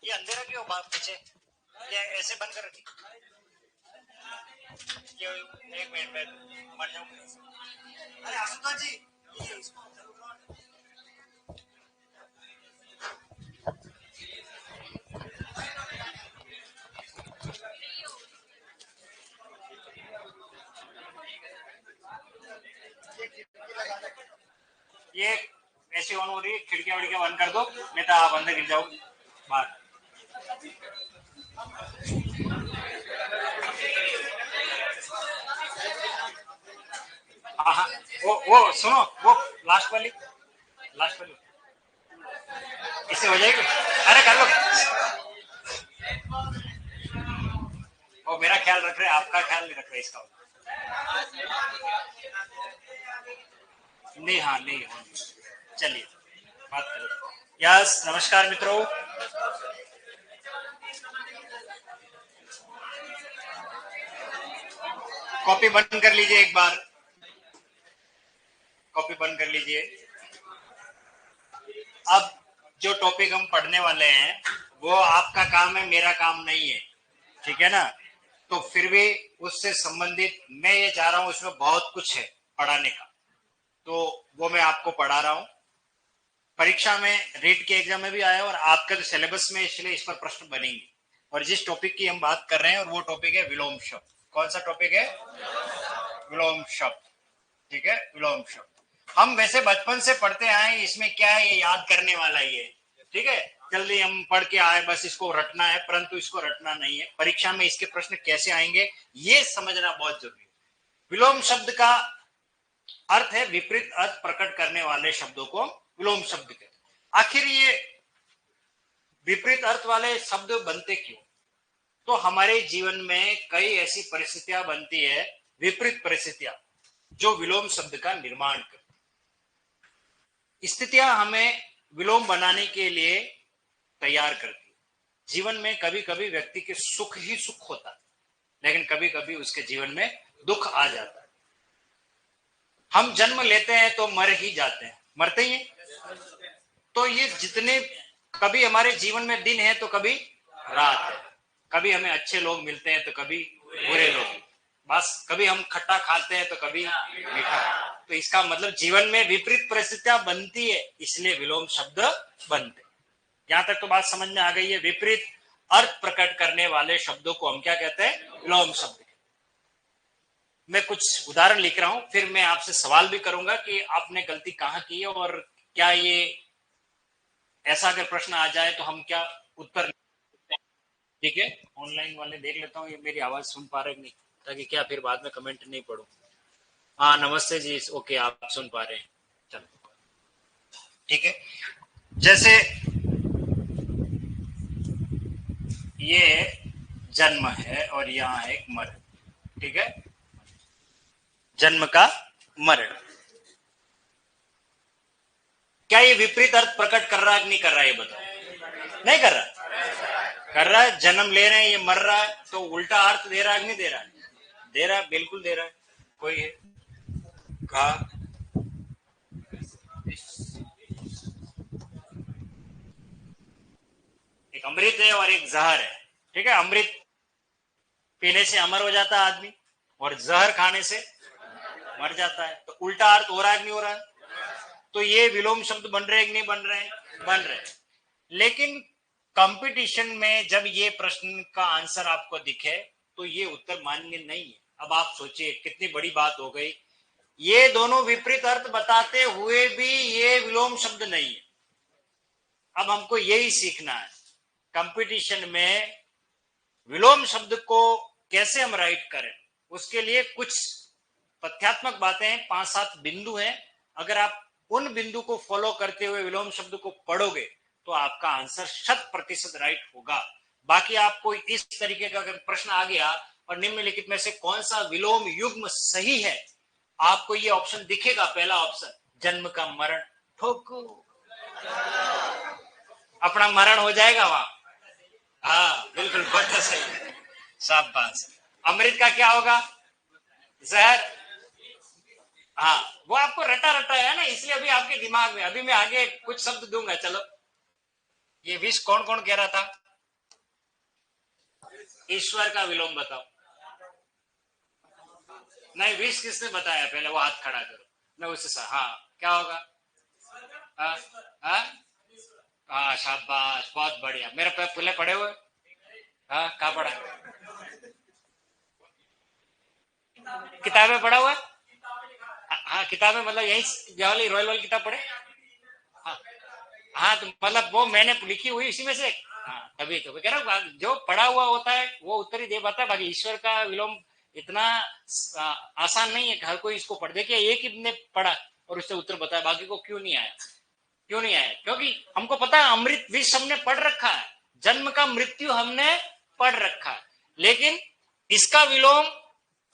ये अंधेरा क्यों पीछे? ये ऐसे बंद कर रखी। ये एक मिनट में मर जाऊंगा। अरे आशुतोष जी, ये इसको ये ऐसी ऑन हो रही है, खिड़कियां विड़कियां बंद कर दो, नहीं तो आप अंदर गिर जाओगे बाहर। हाँ हाँ, वो सुनो, वो लास्ट वाली इससे हो जाएगी। अरे कर लो, वो मेरा ख्याल रख रहे, आपका ख्याल नहीं रख रहे इसका। नहीं, हाँ नहीं हो, चलिए बात करो। यस, नमस्कार मित्रों। कॉपी बंद कर लीजिए, एक बार कॉपी बंद कर लीजिए। अब जो टॉपिक हम पढ़ने वाले हैं वो आपका काम है, मेरा काम नहीं है, ठीक है ना? तो फिर भी उससे संबंधित मैं ये चाह रहा हूं, उसमें बहुत कुछ है पढ़ाने का, तो वो मैं आपको पढ़ा रहा हूं। परीक्षा में, रीट के एग्जाम में भी आया और आपका जो सिलेबस में, इसलिए इस पर प्रश्न बनेंगे। और जिस टॉपिक की हम बात कर रहे हैं और वो टॉपिक है विलोम शब्द। कौन सा टॉपिक है? विलोम शब्द, ठीक है, विलोम शब्द। हम वैसे बचपन से पढ़ते आए, इसमें क्या है, ये याद करने वाला ही है, ठीक है, जल्दी हम पढ़ के आए, बस इसको रटना है, परंतु इसको रटना नहीं है। परीक्षा में इसके प्रश्न कैसे आएंगे ये समझना बहुत जरूरी है। विलोम शब्द का अर्थ है विपरीत अर्थ प्रकट करने वाले शब्दों को विलोम शब्द कहते हैं। आखिर ये विपरीत अर्थ वाले शब्द बनते क्यों? तो हमारे जीवन में कई ऐसी परिस्थितियां बनती है, विपरीत परिस्थितियां, जो विलोम शब्द का निर्माण करती। स्थितियां हमें विलोम बनाने के लिए तैयार करती है। जीवन में कभी कभी व्यक्ति के सुख ही सुख होता है, लेकिन कभी कभी उसके जीवन में दुख आ जाता है। हम जन्म लेते हैं तो मर ही जाते हैं, मरते ही हैं। तो ये जितने, कभी हमारे जीवन में दिन है तो कभी रात है, कभी हमें अच्छे लोग मिलते हैं तो कभी बुरे लोग, बस कभी हम खट्टा खाते हैं तो कभी मीठा। तो इसका मतलब जीवन में विपरीत परिस्थितियां बनती है, इसलिए विलोम शब्द बनते। यहां तक तो बात समझ में आ गई है। विपरीत अर्थ प्रकट करने वाले शब्दों को हम क्या कहते हैं? विलोम शब्द। मैं कुछ उदाहरण लिख रहा हूं, फिर मैं आपसे सवाल भी करूंगा कि आपने गलती कहां की है, और क्या ये ऐसा अगर प्रश्न आ जाए तो हम क्या उत्तर, ठीक है? ऑनलाइन वाले देख लेता हूँ ये मेरी आवाज सुन पा रहे नहीं, ताकि क्या फिर बाद में कमेंट नहीं पढ़ू। हाँ नमस्ते जी, ओके आप सुन पा रहे हैं, चलो ठीक है। जैसे ये जन्म है और यहाँ है एक मरण, ठीक है, जन्म का मरण। क्या ये विपरीत अर्थ प्रकट कर रहा है कि नहीं कर रहा है? ये बताओ। नहीं कर रहा? कर रहा है। जन्म ले रहे हैं, ये मर रहा है, तो उल्टा अर्थ दे रहा है कि नहीं दे रहा है? दे रहा है, बिल्कुल दे रहा है। कोई है कहा, एक अमृत है और एक जहर है, ठीक है। अमृत पीने से अमर हो जाता है आदमी, और जहर खाने से मर जाता है। तो उल्टा अर्थ हो रहा है कि नहीं हो रहा है? तो ये विलोम शब्द बन रहे हैं कि नहीं बन रहे हैं? बन रहे हैं। लेकिन कंपटीशन में जब ये प्रश्न का आंसर आपको दिखे तो ये उत्तर मान्य नहीं है। अब आप सोचिए कितनी बड़ी बात हो गई, ये दोनों विपरीत अर्थ बताते हुए भी ये विलोम शब्द नहीं है। अब हमको यही सीखना है, कंपटीशन में विलोम शब्द को कैसे हम राइट करें। उसके लिए कुछ तथ्यात्मक बातें हैं, 5-7 बिंदु हैं। अगर आप उन बिंदु को फॉलो करते हुए विलोम शब्द को पढ़ोगे तो आपका आंसर 100% राइट होगा। बाकी आपको इस तरीके का अगर प्रश्न आ गया और निम्नलिखित में से कौन सा विलोम युग्म सही है, आपको ये ऑप्शन दिखेगा, पहला ऑप्शन जन्म का मरण, ठोको, अपना मरण हो जाएगा वहां। हाँ बिल्कुल, बहुत सही, शाबाश। अमृत का क्या होगा? जहर। हाँ, वो आपको रटा रटा है ना, इसलिए अभी आपके दिमाग में, अभी मैं आगे कुछ शब्द दूंगा। चलो, ये विष कौन कौन कह रहा था? ईश्वर का विलोम बताओ। नहीं, विष किसने बताया? पहले वो हाथ खड़ा करो। मैं उससे हाँ, क्या होगा? हाँ हाँ हाँ, शाबाश, बहुत बढ़िया। मेरे पे पहले पढ़े हुए। हाँ, कहाँ पढ़ा? किताबें पढ़ा हुआ? हाँ, किताबें मतलब यही वाली रॉयल वाली किताब पढ़े? हाँ हाँ, तो मतलब वो मैंने लिखी हुई इसी में से। हाँ, तभी तो मैं कह रहा हूँ, जो पढ़ा हुआ होता है वो उत्तर ही दे पाता है। बाकी ईश्वर का विलोम इतना आसान नहीं है कि हर कोई इसको पढ़ दे। कि एक ही ने पढ़ा और उससे उत्तर बताया, बाकी को क्यों नहीं आया? क्यों नहीं आया? क्योंकि हमको पता है अमृत विष हमने पढ़ रखा है, जन्म का मृत्यु हमने पढ़ रखा है, लेकिन इसका विलोम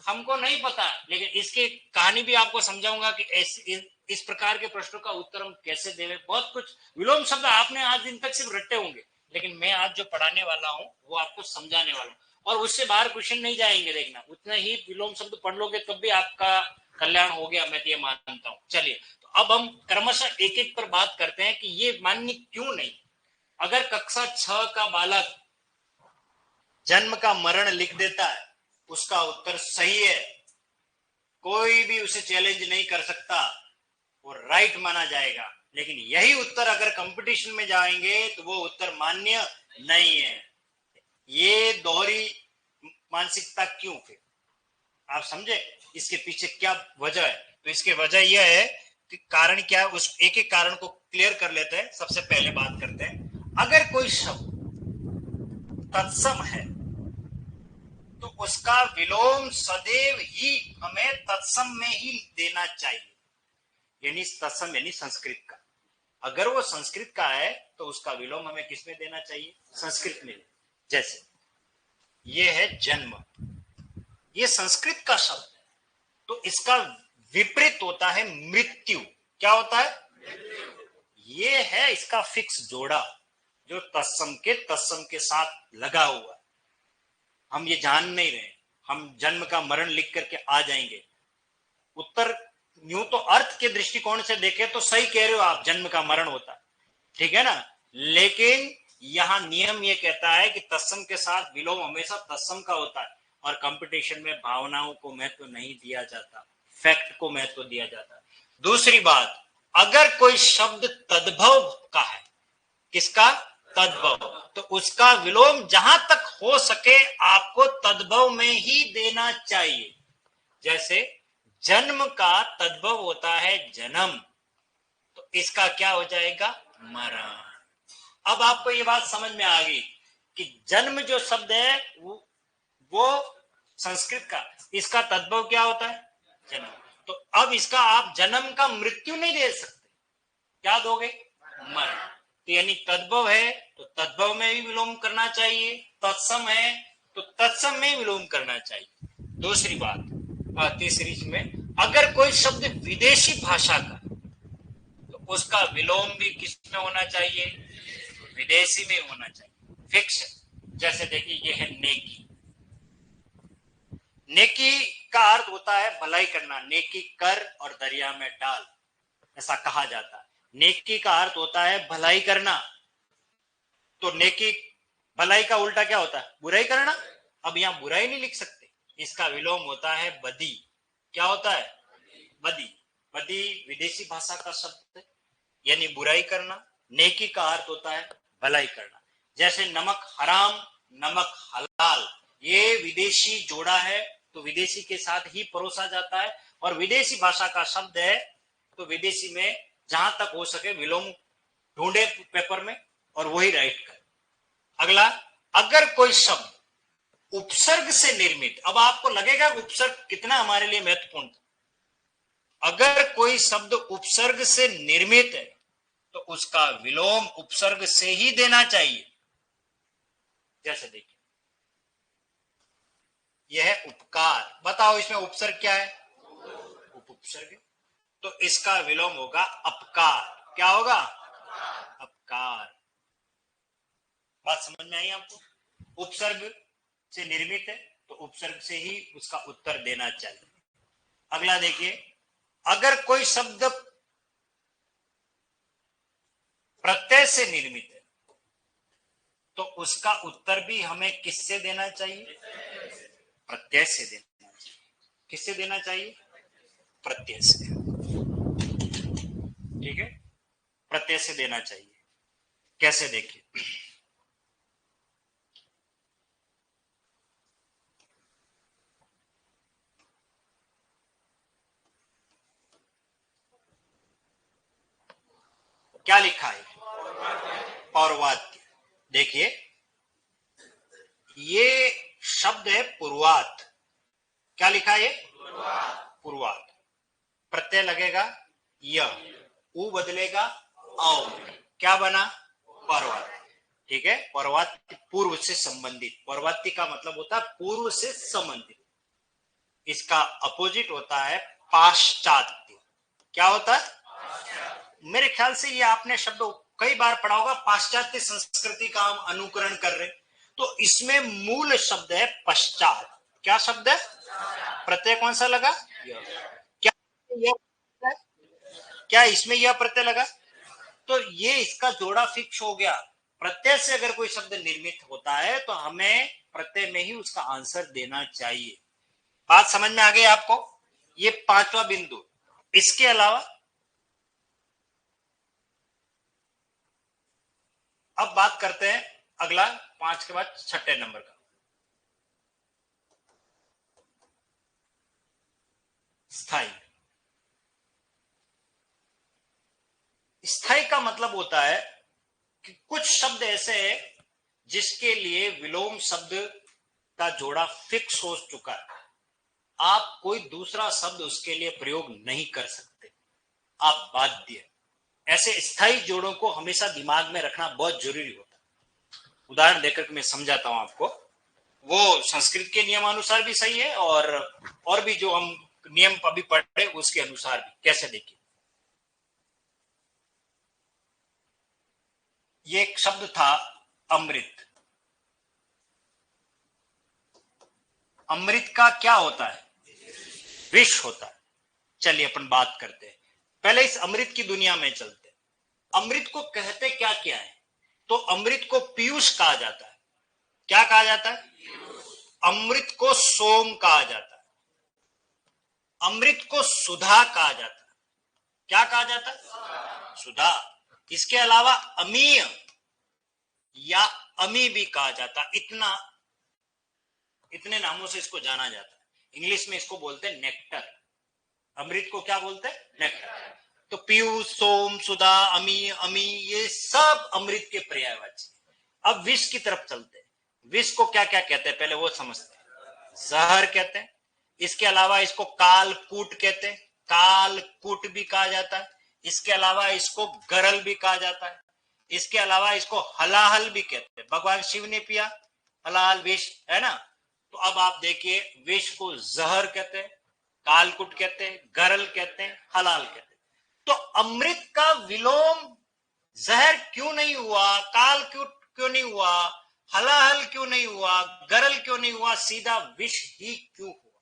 हमको नहीं पता। लेकिन इसकी कहानी भी आपको समझाऊंगा कि इस प्रकार के प्रश्नों का उत्तर हम कैसे देवे। बहुत कुछ विलोम शब्द आपने आज दिन तक सिर्फ रटे होंगे, लेकिन मैं आज जो पढ़ाने वाला हूं वो आपको समझाने वाला हूं, और उससे बाहर क्वेश्चन नहीं जाएंगे। देखना, उतने ही विलोम शब्द पढ़ लोगे तब भी आपका कल्याण हो गया, मैं तो ये मानता हूं। चलिए, तो अब हम क्रमशः एक एक पर बात करते हैं कि ये मान्य क्यों नहीं। अगर कक्षा 6 का बालक जन्म का मरण लिख देता है, उसका उत्तर सही है, कोई भी उसे चैलेंज नहीं कर सकता, वो राइट माना जाएगा। लेकिन यही उत्तर अगर कंपटीशन में जाएंगे तो वो उत्तर मान्य नहीं है। ये दोहरी मानसिकता क्यों? फिर आप समझे इसके पीछे क्या वजह है? तो इसके वजह यह है कि कारण क्या है, उस एक एक कारण को क्लियर कर लेते हैं। सबसे पहले बात करते हैं, अगर कोई शब्द तत्सम है तो उसका विलोम सदैव ही हमें तत्सम में ही देना चाहिए। यानी तत्सम यानी संस्कृत का, अगर वो संस्कृत का है तो उसका विलोम हमें किसमें देना चाहिए? संस्कृत में। जैसे ये है जन्म, ये संस्कृत का शब्द है, तो इसका विपरीत होता है मृत्यु। क्या होता है? ये है इसका फिक्स जोड़ा जो तत्सम के साथ लगा हुआ है। हम ये जान नहीं रहे, हम जन्म का मरण लिख करके आ जाएंगे। उत्तर यूं तो अर्थ के दृष्टिकोण से देखें तो सही कह रहे हो आप, जन्म का मरण होता है, ठीक है ना। लेकिन यहां नियम ये कहता है कि तत्सम के साथ विलोम हमेशा तत्सम का होता है, और कंपटीशन में भावनाओं को महत्व नहीं दिया जाता, फैक्ट को महत्व दिया जाता है। दूसरी बात, अगर कोई शब्द तद्भव का है, किसका? तद्भव, तो उसका विलोम जहां तक हो सके आपको तद्भव में ही देना चाहिए। जैसे जन्म का तद्भव होता है जन्म, तो इसका क्या हो जाएगा? मरण। अब आपको ये बात समझ में आ गई कि जन्म जो शब्द है वो संस्कृत का, इसका तद्भव क्या होता है? जन्म। तो अब इसका आप जन्म का मृत्यु नहीं दे सकते, क्या दोगे? मरण। तो यानी तद्भव है तो तद्भव में भी विलोम करना चाहिए, तत्सम है तो तत्सम में विलोम करना चाहिए। दूसरी बात, तीसरी में, अगर कोई शब्द विदेशी भाषा का, तो उसका विलोम भी किस में होना चाहिए? विदेशी में होना चाहिए, फिक्स। जैसे देखिए, ये है नेकी। नेकी का अर्थ होता है भलाई करना, नेकी कर और दरिया में डाल, ऐसा कहा जाता है। नेकी का अर्थ होता है भलाई करना, तो नेकी, भलाई का उल्टा क्या होता है? बुराई करना। अब यहां बुराई नहीं लिख सकते, इसका विलोम होता है बदी। क्या होता है? बदी। बदी विदेशी भाषा का शब्द है, यानी बुराई करना। नेकी का अर्थ होता है भलाई करना। जैसे नमक हराम, नमक हलाल, ये विदेशी जोड़ा है, तो विदेशी के साथ ही परोसा जाता है, और विदेशी भाषा का शब्द है, तो विदेशी में जहां तक हो सके विलोम ढूंढे पेपर में और वही राइट कर। अगला, अगर कोई शब्द उपसर्ग से निर्मित, अब आपको लगेगा उपसर्ग कितना हमारे लिए महत्वपूर्ण था। अगर कोई शब्द उपसर्ग से निर्मित है तो उसका विलोम उपसर्ग से ही देना चाहिए। जैसे देखिए, यह है उपकार, बताओ इसमें उपसर्ग क्या है? उपसर्ग। तो इसका विलोम होगा अपकार। क्या होगा? अपकार। बात समझ में आई आपको? उपसर्ग से निर्मित है तो उपसर्ग से ही उसका उत्तर देना चाहिए। अगला देखिए, अगर कोई शब्द प्रत्यय से निर्मित है तो उसका उत्तर भी हमें किससे देना चाहिए? प्रत्यय से देना चाहिए। किससे देना चाहिए? प्रत्यय से। ठीक है, प्रत्यय से देना चाहिए। कैसे? देखिए, क्या लिखा है? पौर्वात्य। देखिए, ये शब्द है पूर्वात। क्या लिखा है? पूर्वात। प्रत्यय लगेगा य, उ बदलेगा औ, क्या बना? पौर्वात। ठीक है, पौर्वात्य पूर्व से संबंधित। पौर्वात्य का मतलब होता है पूर्व से संबंधित। इसका अपोजिट होता है पाश्चात्य। क्या होता है? मेरे ख्याल से ये आपने शब्द कई बार पढ़ा होगा, पाश्चात्य संस्कृति का हम अनुकरण कर रहे। तो इसमें मूल शब्द है पश्चात। क्या शब्द है? प्रत्यय कौन सा लगा? क्या यह? क्या इसमें यह प्रत्यय लगा? तो ये इसका जोड़ा फिक्स हो गया। प्रत्यय से अगर कोई शब्द निर्मित होता है तो हमें प्रत्यय में ही उसका आंसर देना चाहिए। बात समझ में आ गई आपको? ये पांचवा बिंदु। इसके अलावा अब बात करते हैं अगला, 5 के बाद 6 नंबर का, स्थाई। स्थाई का मतलब होता है कि कुछ शब्द ऐसे हैं जिसके लिए विलोम शब्द का जोड़ा फिक्स हो चुका है। आप कोई दूसरा शब्द उसके लिए प्रयोग नहीं कर सकते, आप बाध्य। ऐसे स्थायी जोड़ों को हमेशा दिमाग में रखना बहुत जरूरी होता है। उदाहरण देकर मैं समझाता हूं आपको। वो संस्कृत के नियमानुसार भी सही है और भी जो हम नियम अभी पढ़े उसके अनुसार भी। कैसे? देखिए, ये एक शब्द था अमृत। अमृत का क्या होता है? विष होता है। चलिए अपन बात करते हैं, पहले इस अमृत की दुनिया में चलते हैं। अमृत को कहते क्या क्या है? तो अमृत को पीयूष कहा जाता है। क्या कहा जाता है? अमृत को सोम कहा जाता है। अमृत को सुधा कहा जाता है। क्या कहा जाता है? सुधा। इसके अलावा अमीय या अमी भी कहा जाता है। इतने नामों से इसको जाना जाता है। इंग्लिश में इसको बोलते हैं नेक्टर। अमृत को क्या बोलते हैं? नेक्टर। तो पीयूष, सोम, सुधा, अमी, अमी, ये सब अमृत के पर्यायवाची। अब विष की तरफ चलते हैं। विष को क्या क्या कहते हैं पहले वो समझते हैं। जहर कहते हैं। इसके अलावा इसको कालकूट कहते हैं। कालकूट भी कहा जाता है। इसके अलावा इसको गरल भी कहा जाता है। इसके अलावा इसको हलाहल भी कहते हैं। भगवान शिव ने पिया हलाहल विष, है ना? तो अब आप देखिए, विष को जहर कहते हैं, कालकुट कहते हैं, गरल कहते हैं, हलाल कहते हैं। तो अमृत का विलोम जहर क्यों नहीं हुआ? कालकुट क्यों नहीं हुआ? हलाहल क्यों नहीं हुआ? गरल क्यों नहीं हुआ? सीधा विष ही क्यों हुआ?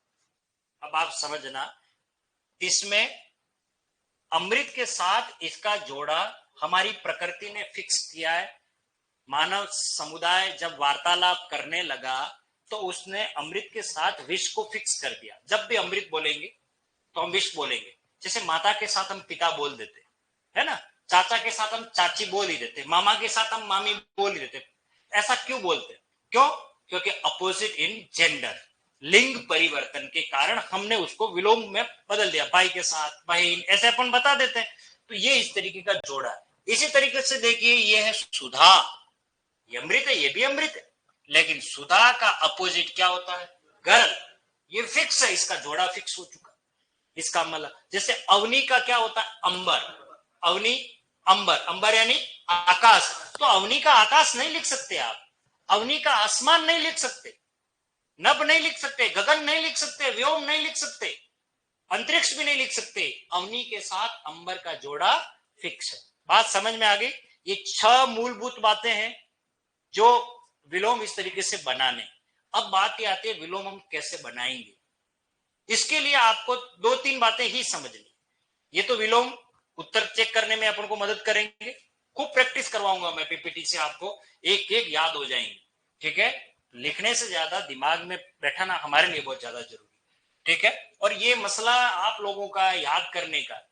अब आप समझना, इसमें अमृत के साथ इसका जोड़ा हमारी प्रकृति ने फिक्स किया है। मानव समुदाय जब वार्तालाप करने लगा तो उसने अमृत के साथ विष को फिक्स कर दिया। जब भी अमृत बोलेंगे तो हम विष बोलेंगे। जैसे माता के साथ हम पिता बोल देते, है ना? चाचा के साथ हम चाची बोल ही देते, मामा के साथ हम मामी बोल ही देते। ऐसा क्यों बोलते? क्यों? क्योंकि अपोजिट इन जेंडर, लिंग परिवर्तन के कारण हमने उसको विलोम में बदल दिया। भाई के साथ बहन, ऐसे अपन बता देते हैं। तो ये इस तरीके का जोड़ा है। इसी तरीके से देखिए, ये है सुधा। ये अमृत है, ये भी अमृत है, लेकिन सुधा का अपोजिट क्या होता है? गरल। ये फिक्स है, इसका जोड़ा फिक्स हो चुका। इसका मतलब जैसे अवनी का क्या होता है? अंबर। अवनी, अंबर। अंबर यानी आकाश। तो अवनी का आकाश नहीं लिख सकते आप। अवनी का आसमान नहीं लिख सकते, नभ नहीं लिख सकते, गगन नहीं लिख सकते, व्योम नहीं लिख सकते, अंतरिक्ष भी नहीं लिख सकते। अवनी के साथ अंबर का जोड़ा फिक्स है। बात समझ में आ गई? ये 6 मूलभूत बातें हैं जो विलोम इस तरीके से बनाने। अब बात ये आती है विलोम हम कैसे बनाएंगे। इसके लिए आपको 2-3 बातें ही समझनी। ये तो विलोम उत्तर चेक करने में अपन को मदद करेंगे। खूब प्रैक्टिस करवाऊंगा मैं पीपीटी से आपको एक एक याद हो जाएंगे। ठीक है, लिखने से ज्यादा दिमाग में बैठाना हमारे लिए बहुत ज्यादा जरूरी है। ठीक है, और ये मसला आप लोगों का याद करने का,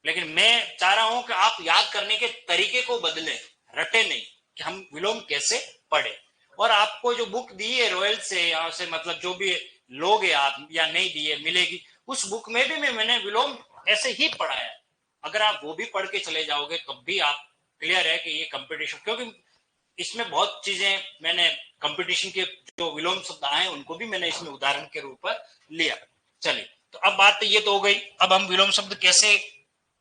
लेकिन मैं चाह रहा हूं कि आप याद करने के तरीके को बदलें, रटे नहीं कि हम विलोम कैसे पढ़े। और आपको जो बुक दी है रॉयल से, यहां से मतलब जो भी लोगे आप या नहीं दिए मिलेगी, उस बुक में भी मैंने विलोम ऐसे ही पढ़ा है। अगर आप वो भी पढ़ के चले जाओगे तब भी आप क्लियर है कि ये कंपटीशन, क्योंकि इसमें बहुत चीजें मैंने कंपटीशन के जो विलोम शब्द आए उनको भी मैंने इसमें उदाहरण के रूप पर लिया। चलिए, तो अब बात तो ये तो हो गई, अब हम विलोम शब्द कैसे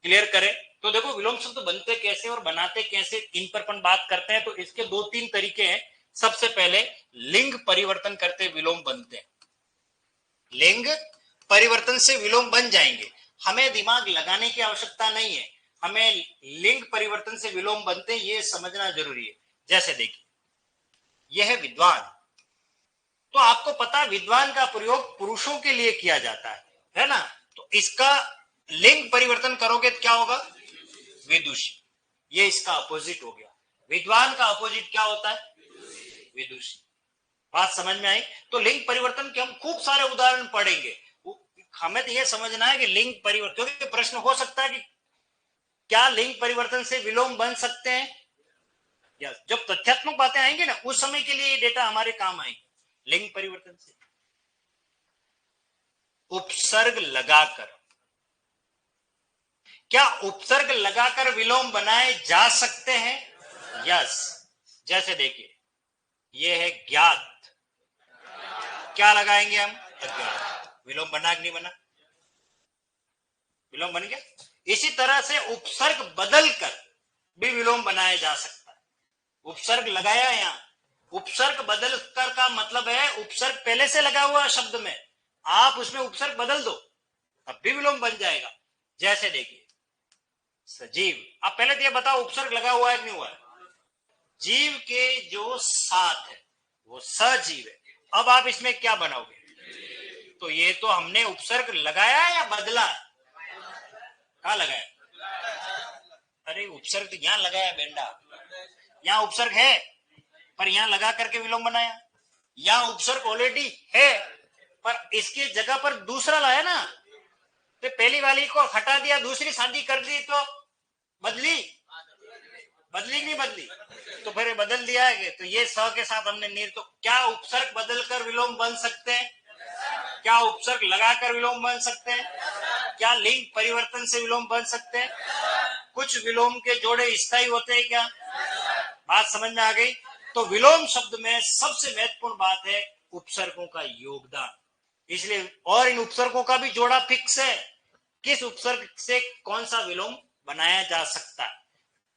क्लियर करें। तो देखो विलोम शब्द बनते कैसे और बनाते कैसे, इन पर अपन बात करते हैं। तो इसके दो तीन तरीके हैं। सबसे पहले लिंग परिवर्तन करते विलोम बनते हैं। लिंग परिवर्तन से विलोम बन जाएंगे, हमें दिमाग लगाने की आवश्यकता नहीं है, हमें लिंग परिवर्तन से विलोम बनते हैं ये समझना जरूरी है। जैसे देखिए, यह है विद्वान, तो आपको पता विद्वान का प्रयोग पुरुषों के लिए किया जाता है ना। तो इसका लिंग परिवर्तन करोगे तो क्या होगा, विदुषी। ये इसका अपोजिट हो गया। विद्वान का अपोजिट क्या होता है, विदुषी। बात समझ में आई। तो लिंग परिवर्तन के हम खूब सारे उदाहरण पढ़ेंगे। हमें तो यह समझना है कि लिंग परिवर्तन, क्योंकि प्रश्न हो सकता है कि क्या लिंग परिवर्तन से विलोम बन सकते हैं, या जब तथ्यात्मक बातें आएंगी ना उस समय के लिए ये डेटा हमारे काम आएंगे। लिंग परिवर्तन से उपसर्ग लगाकर, क्या उपसर्ग लगाकर विलोम बनाए जा सकते हैं, यस। जैसे देखिए, ये है ज्ञात, क्या लगाएंगे हम, अज्ञात। विलोम बना कि नहीं बना, विलोम बन गया। इसी तरह से उपसर्ग बदलकर भी विलोम बनाया जा सकता है। उपसर्ग लगाया यहां, उपसर्ग बदलकर का मतलब है उपसर्ग पहले से लगा हुआ शब्द में, आप उसमें उपसर्ग बदल दो तब भी विलोम बन जाएगा। जैसे देखिए, सजीव, आप पहले तो ये बताओ उपसर्ग लगा हुआ है कि नहीं हुआ है। जीव के जो साथ है वो सजीव है। अब आप इसमें क्या बनाओगे, तो ये तो हमने उपसर्ग लगाया है या बदला, कहां लगाया, अरे उपसर्ग तो यहां लगाया बेंडा, यहां उपसर्ग है पर यहां लगा करके विलोम बनाया। यहां उपसर्ग ऑलरेडी है पर इसकी जगह पर दूसरा लाया ना, तो पहली वाली को हटा दिया दूसरी शादी कर दी तो बदली, बदली नहीं बदली, तो फिर बदल दिया है। तो ये स के साथ हमने नीर, तो क्या उपसर्ग बदलकर विलोम बन सकते हैं, क्या उपसर्ग लगाकर विलोम बन सकते हैं, क्या लिंग परिवर्तन से विलोम बन सकते हैं। कुछ विलोम के जोड़े स्थायी होते हैं क्या, बात समझ में आ गई। तो विलोम शब्द में सबसे महत्वपूर्ण बात है उपसर्गों का योगदान, इसलिए और इन उपसर्गों का भी जोड़ा फिक्स है, किस उपसर्ग से कौन सा विलोम बनाया जा सकता है।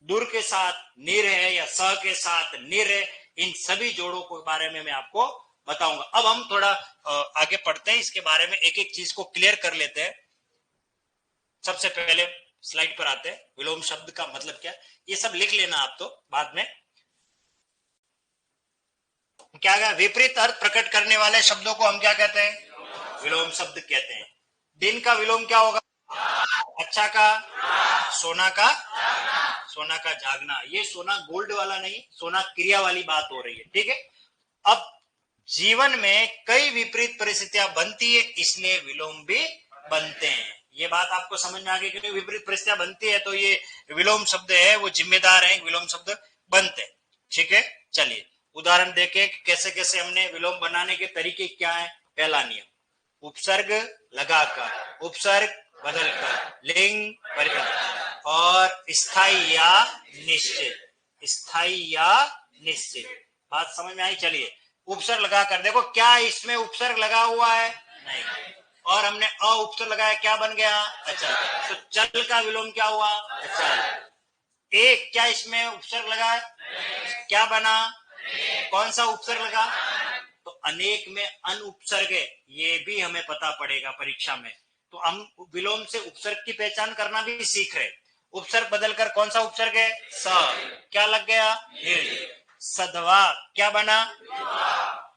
दुर के साथ निर है या स के साथ निर है, इन सभी जोड़ों के बारे में मैं आपको बताऊंगा। अब हम थोड़ा आगे पढ़ते हैं, इसके बारे में एक एक चीज को क्लियर कर लेते हैं। सबसे पहले स्लाइड पर आते हैं, विलोम शब्द का मतलब क्या, ये सब लिख लेना आप तो बाद में। क्या क्या विपरीत अर्थ प्रकट करने वाले शब्दों को हम क्या कहते हैं, विलोम शब्द कहते हैं। दिन का विलोम क्या होगा, अच्छा का, सोना का, सोना का जागना। ये सोना गोल्ड वाला नहीं, सोना क्रिया वाली बात हो रही है। ठीक है, अब जीवन में कई विपरीत परिस्थितियां बनती है इसलिए विलोम भी बनते हैं। ये बात आपको समझ में आ गई, क्योंकि विपरीत परिस्थितियां बनती है तो ये विलोम शब्द है वो जिम्मेदार है, विलोम शब्द बनते हैं। ठीक है, चलिए उदाहरण देखे कैसे कैसे हमने विलोम बनाने के तरीके क्या है। पहला नियम, उपसर्ग लगाकर, उपसर्ग बदलकर, लिंग परिवर्तन, और स्थायी या निश्चित, स्थायी या निश्चित। बात समझ में आई। चलिए उपसर्ग लगाकर देखो, क्या इसमें उपसर्ग लगा हुआ है, नहीं, और हमने अ उपसर्ग लगाया, क्या बन गया, अचल। तो चल का विलोम क्या हुआ, अचल। एक, क्या इसमें उपसर्ग लगा है, क्या बना, कौन सा उपसर्ग लगा, तो अनेक में अन उपसर्ग है, ये भी हमें पता पड़ेगा परीक्षा में। तो हम विलोम से उपसर्ग की पहचान करना भी सीख रहे। उपसर्ग बदलकर कौन सा उपसर्ग है, स, क्या लग गया, सधवा, क्या बना,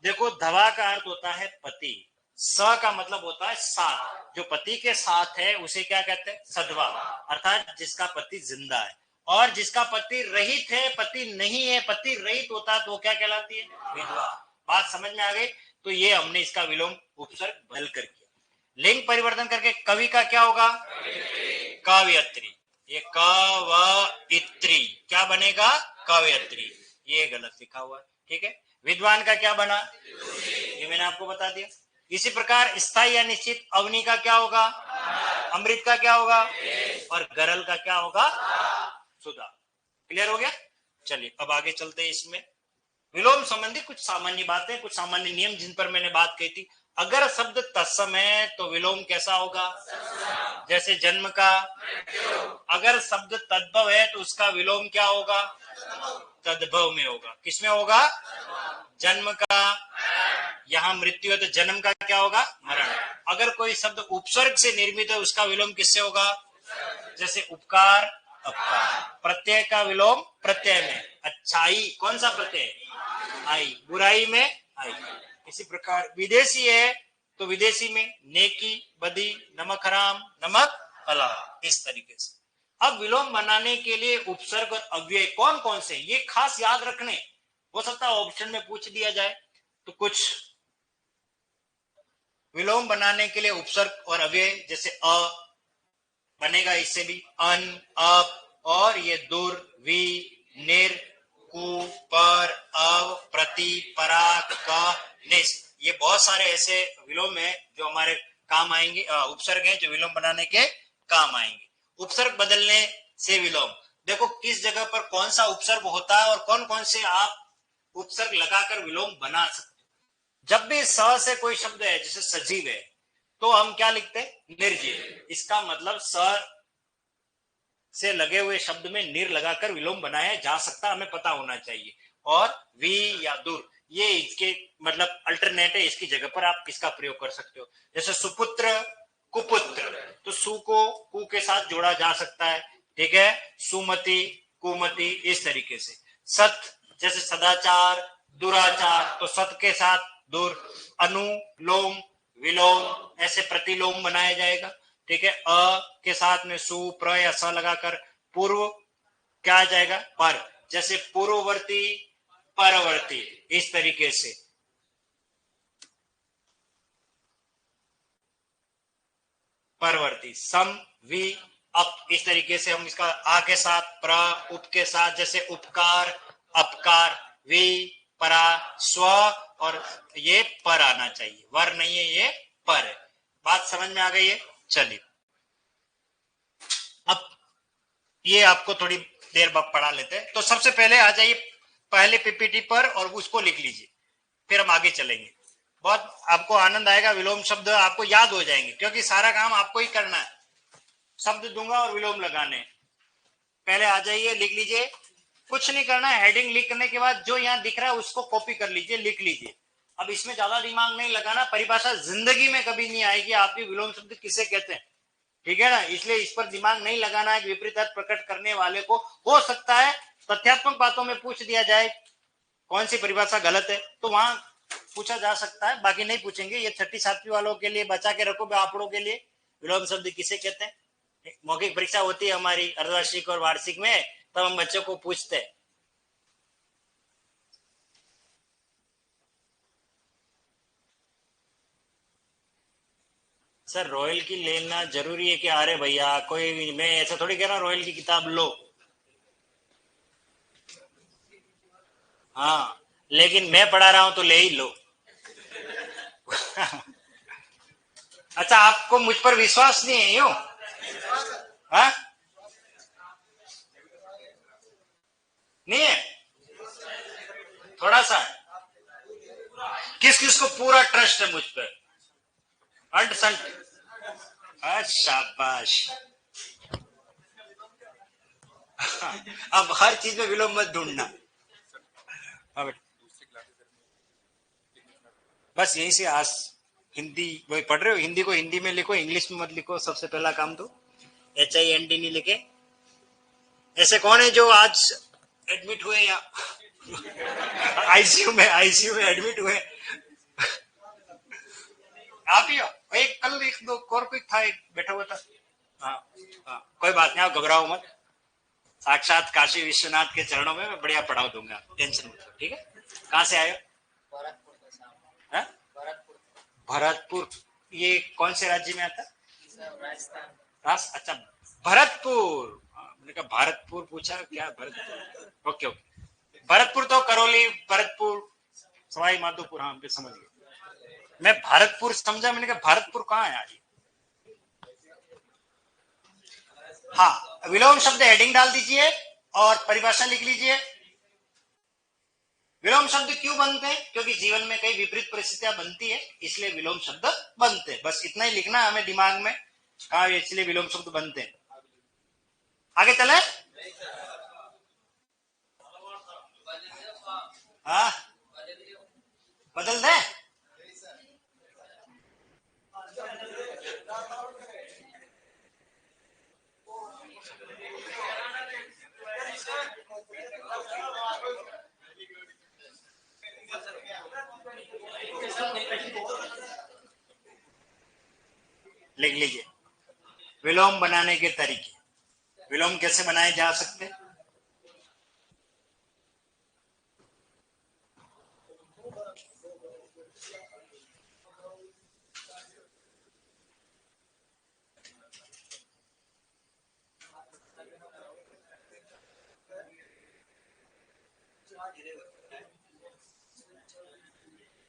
देखो धवा का अर्थ होता है पति, स का मतलब होता है साथ, जो पति के साथ है उसे क्या कहते हैं, सधवा, अर्थात जिसका पति जिंदा है। और जिसका पति रहित है, पति नहीं है, पति रहित होता तो वो क्या कहलाती है? विधवा। बात समझ में आ गई? तो ये हमने इसका विलोम उपसर्ग बदल कर किया। लिंग परिवर्तन करके कवि का क्या होगा? काव्यत्री। ये कवयित्री क्या बनेगा? काव्यत्री। ये गलत लिखा हुआ है, ठीक है। विद्वान का क्या बना? ये मैंने आपको बता दिया। इसी प्रकार स्थायी या निश्चित अवनी का क्या होगा? अमृत का क्या होगा? और गरल का क्या होगा? सुधा। क्लियर हो गया? चलिए अब आगे चलते हैं। इसमें विलोम संबंधी कुछ सामान्य बातें, कुछ सामान्य नियम जिन पर मैंने बात कही थी। अगर शब्द तत्सम है तो विलोम कैसा होगा? जैसे जन्म का। अगर शब्द तद्भव है तो उसका विलोम क्या होगा? तद्भव में होगा। किसमें होगा? जन्म का। यहाँ मृत्यु है तो जन्म का क्या होगा? मरण। अगर कोई शब्द उपसर्ग से निर्मित है उसका विलोम किससे होगा? जैसे उपकार, अपकार। प्रत्यय का विलोम प्रत्यय में। अच्छाई कौन सा प्रत्यय? आई। बुराई में आई। इसी प्रकार विदेशी है तो विदेशी में नेकी, बदी, नमक हराम, नमक हलाल। इस तरीके से अब विलोम बनाने के लिए उपसर्ग और अव्यय कौन कौन से, ये खास याद रखने। हो सकता है ऑप्शन में पूछ दिया जाए। तो कुछ विलोम बनाने के लिए उपसर्ग और अव्यय, जैसे अ बनेगा, इससे भी अन, अप, और ये दूर, वी, निर, कु, पर, अव, प्रति, पराग, क, निस। ये बहुत सारे ऐसे विलोम है जो हमारे काम आएंगे, उपसर्ग हैं जो विलोम बनाने के काम आएंगे। उपसर्ग बदलने से विलोम, देखो किस जगह पर कौन सा उपसर्ग होता है और कौन कौन से आप उपसर्ग लगाकर विलोम बना सकते। जब भी स से कोई शब्द है, जैसे सजीव है, तो हम क्या लिखते हैं? निर्जीव। इसका मतलब स से लगे हुए शब्द में निर लगाकर विलोम बनाया जा सकता, हमें पता होना चाहिए। और वी या दूर, ये इसके मतलब अल्टरनेट है, इसकी जगह पर आप इसका प्रयोग कर सकते हो। जैसे सुपुत्र, कुपुत्र, तो सु को कु के साथ जोड़ा जा सकता है, ठीक है। सुमति, कुमति, इस तरीके से। सत, जैसे सदाचार, दुराचार, तो सत के साथ दूर। अनुलोम, विलोम, ऐसे प्रतिलोम बनाया जाएगा, ठीक है। अ के साथ में सु, प्र या स लगाकर पूर्व क्या आ जाएगा? पर, जैसे पूर्ववर्ती, परवर्ती, इस तरीके से। परवर्ती, सम, वी, अप, इस तरीके से हम इसका आ के साथ, प्र, उप के साथ, जैसे उपकार, अपकार, वी, परा, स्व, और ये पर आना चाहिए, वर नहीं है, ये पर है। बात समझ में आ गई है? चलिए अब ये आपको थोड़ी देर बाद पढ़ा लेते हैं। तो सबसे पहले आ जाइए पहले पीपीटी पर और उसको लिख लीजिए, फिर हम आगे चलेंगे। बहुत आपको आनंद आएगा, विलोम शब्द आपको याद हो जाएंगे, क्योंकि सारा काम आपको ही करना है। शब्द दूंगा और विलोम लगाने। पहले आ जाइए, लिख लीजिए। कुछ नहीं करना है, हेडिंग लिखने के बाद जो यहाँ दिख रहा है उसको कॉपी कर लीजिए, लिख लीजिए। अब इसमें ज्यादा दिमाग नहीं लगाना, परिभाषा जिंदगी में कभी नहीं आएगी आपकी विलोम शब्द किसे कहते हैं, ठीक है ना। इसलिए इस पर दिमाग नहीं लगाना है। विपरीत अर्थ प्रकट करने वाले को हो सकता है तथ्यात्मक बातों में पूछ दिया जाए कौन सी परिभाषा गलत है, तो वहां पूछा जा सकता है, बाकी नहीं पूछेंगे। ये छठी सातवीं वालों के लिए बचा के रखो, आपड़ों के लिए विलोम शब्द किसे कहते हैं। मौखिक परीक्षा होती है हमारी अर्धवार्षिक और वार्षिक में, तब हम बच्चों को पूछते हैं। सर रॉयल की लेना जरूरी है कि? अरे भैया कोई, मैं ऐसा थोड़ी कह रहा हूँ रॉयल की किताब लो, हाँ, लेकिन मैं पढ़ा रहा हूं तो ले ही लो। अच्छा, आपको मुझ पर विश्वास नहीं है यूं? हाँ, नहीं है? थोड़ा सा। किस किस को पूरा ट्रस्ट है मुझ पर? अंट संट। शाबाश। अब हर चीज में विलोम मत ढूंढना। अब बस यहीं से आज हिंदी वही पढ़ रहे हो, हिंदी को हिंदी में लिखो, इंग्लिश में मत लिखो। सबसे पहला काम तो HIND नहीं लिखे। ऐसे कौन है जो आज एडमिट हुए या आईसीयू में एडमिट हुए? आप ही हो? एक कल एक दो और कोई था, एक बैठा हुआ था। हाँ हाँ, कोई बात नहीं, आप घबराओ मत। साक्षात काशी विश्वनाथ के चरणों में मैं बढ़िया पढ़ा दूंगा, टेंशन मत लो, ठीक है। कहाँ से आए हो? हाँ? भरतपुर। ये कौन से राज्य में आता? राजस्थान। अच्छा, भरतपुर। मैंने कहा भारतपुर पूछा क्या, भरतपुर। ओके ओके, भरतपुर तो करौली, भरतपुर सवाई माधोपुर, हाँ समझ गया मैं। भारतपुर समझा, मैंने कहा भारतपुर कहाँ है यार। हाँ, विलोम शब्द हेडिंग डाल दीजिए और परिभाषा लिख लीजिए। विलोम शब्द क्यों बनते हैं? क्योंकि जीवन में कई विपरीत परिस्थितियां बनती है, इसलिए विलोम शब्द बनते हैं। बस इतना ही लिखना हमें दिमाग में, कहा इसलिए विलोम शब्द बनते हैं। आगे चले। हाँ, बदल दे। लिख लीजिए विलोम बनाने के तरीके। विलोम कैसे बनाए जा सकते हैं?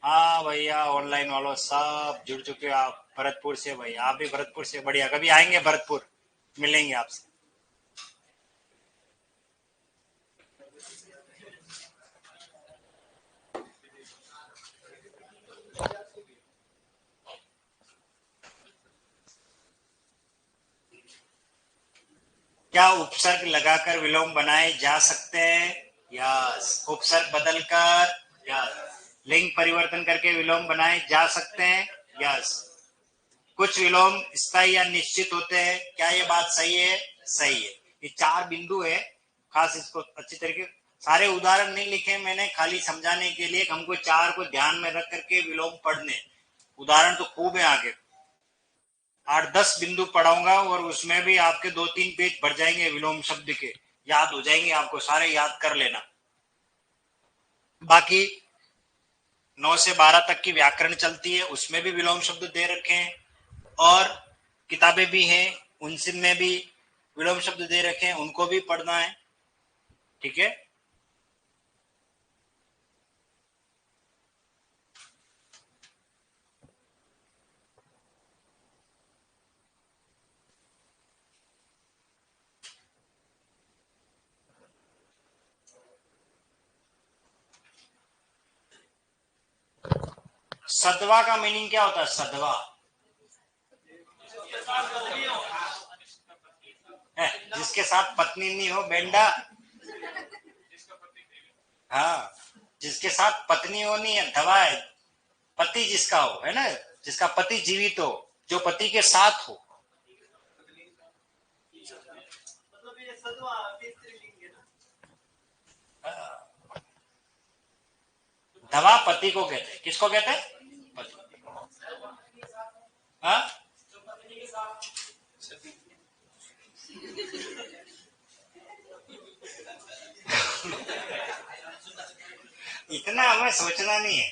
हाँ भैया, ऑनलाइन वालों सब जुड़ चुके हो आप भरतपुर से। भैया आप भी भरतपुर से, बढ़िया। कभी आएंगे भरतपुर, मिलेंगे आपसे। क्या उपसर्ग लगाकर विलोम बनाए जा सकते हैं? यस। उपसर्ग बदलकर, यस। लिंग परिवर्तन करके विलोम बनाए जा सकते हैं? यस। कुछ विलोम स्थायी या निश्चित होते हैं। क्या ये बात सही है? सही है। ये 4 बिंदु है, खास इसको अच्छी तरीके, सारे उदाहरण नहीं लिखे मैंने, खाली समझाने के लिए हमको 4 को ध्यान में रख करके विलोम पढ़ने। उदाहरण तो खूब है, आगे 8-10 बिंदु पढ़ाऊंगा और उसमें भी आपके 2-3 पेज भर जाएंगे विलोम शब्द के, याद हो जाएंगे आपको, सारे याद कर लेना। बाकी 9 से 12 तक की व्याकरण चलती है, उसमें भी विलोम शब्द दे रखे हैं, और किताबें भी हैं उनमें भी विलोम शब्द दे रखे हैं, उनको भी पढ़ना है, ठीक है। सदवा का मीनिंग क्या होता है? सदवा है जिसके साथ पत्नी नहीं हो, बेंडा। हाँ, जिसके साथ पत्नी हो नहीं है, धवा है। पति जिसका हो, है ना, जिसका पति जीवित हो, जो पति के साथ हो। धवा पति को कहते हैं। किसको कहते हैं? पति। हाँ, इतना हमें सोचना नहीं है,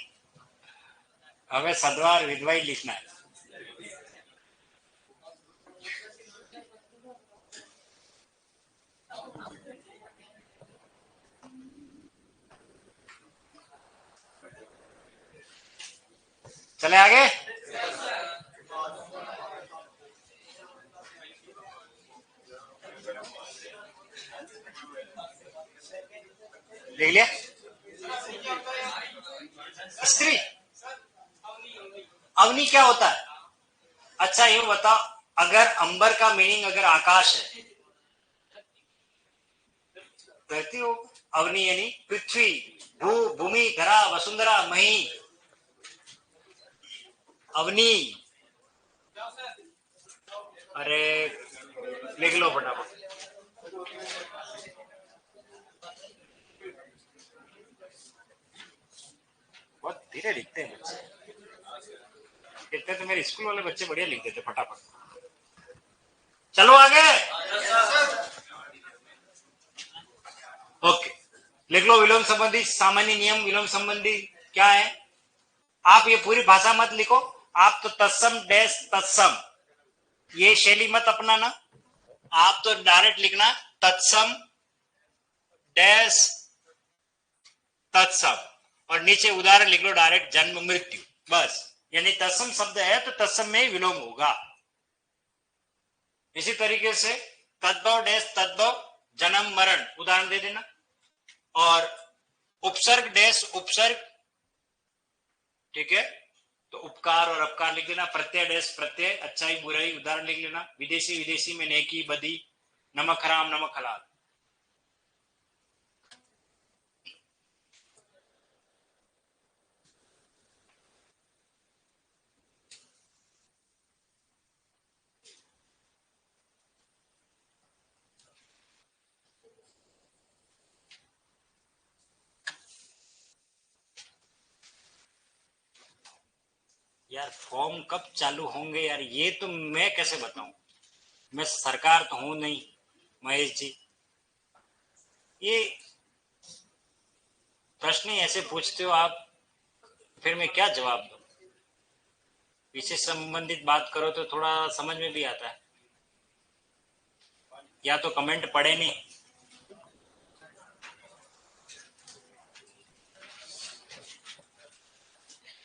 हमें सदवा और विधवा ही लिखना है। चले आगे। देख लिया। स्त्री, अवनी क्या होता है? अच्छा ये बताओ, अगर अंबर का मीनिंग अगर आकाश है, धरती हो, अवनी यानी पृथ्वी, भू, भूमि, धरा, वसुंधरा, मही, अवनी। अरे लिख लो फटाफट। बहुत धीरे लिखते हैं बच्चे, कहते तो मेरे स्कूल वाले बच्चे बढ़िया लिखते थे फटाफट। चलो आगे। लिख लो विलोम संबंधी सामान्य नियम। विलोम संबंधी क्या है? आप ये पूरी भाषा मत लिखो, आप तो तत्सम डैश तत्सम ये शैली मत अपनाना, आप तो डायरेक्ट लिखना तत्सम डैश तत्सम और नीचे उदाहरण लिख लो डायरेक्ट जन्म मृत्यु, बस। यानी तत्सम शब्द है तो तत्सम में ही विलोम होगा। इसी तरीके से तद्भव डैश तद्भव जन्म मरण उदाहरण दे देना, और उपसर्ग डैश उपसर्ग, ठीक है, तो उपकार और अपकार लिख लेना। प्रत्यय डैश प्रत्यय अच्छाई बुराई उदाहरण लिख लेना। विदेशी विदेशी में नेकी बदी, नमक हराम नमक हलाल। यार फॉर्म कब चालू होंगे यार, ये तो मैं कैसे बताऊं, मैं सरकार तो हूं नहीं महेश जी। ये प्रश्न ही ऐसे पूछते हो आप, फिर मैं क्या जवाब दूं? विषय संबंधित बात करो तो थोड़ा समझ में भी आता है, या तो कमेंट पढ़े नहीं।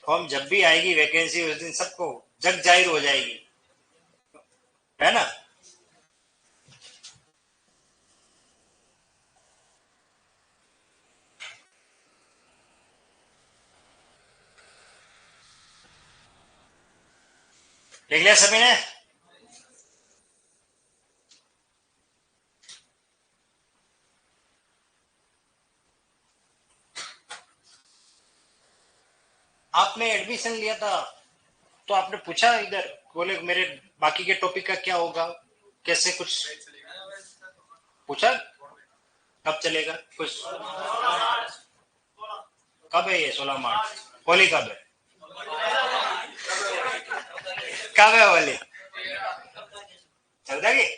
फॉर्म जब भी आएगी वैकेंसी उस दिन सबको जग जाहिर हो जाएगी, है ना। लिख लिया सभी ने? आपने एडमिशन लिया था तो आपने पूछा इधर, बोले मेरे बाकी के टॉपिक का क्या होगा, कैसे कुछ पूछा? कब चलेगा कुछ? कब है ये? 16 मार्च। होली कब है? कब है होली? 14 की?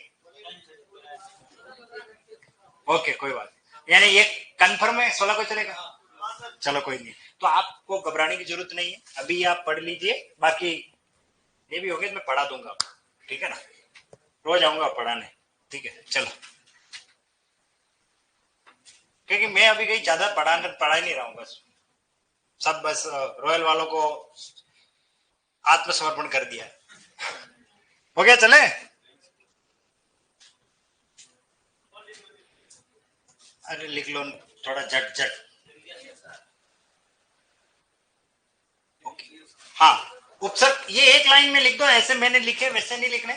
ओके कोई बात नहीं। यानी ये कंफर्म है 16 को चलेगा? चलो कोई नहीं, तो आपको घबराने की जरूरत नहीं है, अभी आप पढ़ लीजिए, बाकी ये भी होंगे तो मैं पढ़ा दूंगा, ठीक है ना, रोज आऊंगा पढ़ाने, ठीक है चलो। क्योंकि मैं अभी कहीं ज्यादा पढ़ा ही नहीं रहा हूँ, बस सब बस रॉयल वालों को आत्मसमर्पण कर दिया। हो गया, चले? अरे लिख लो थोड़ा झट झट। हाँ, उपसर्ग ये एक लाइन में लिख दो, ऐसे मैंने लिखे वैसे नहीं लिखने।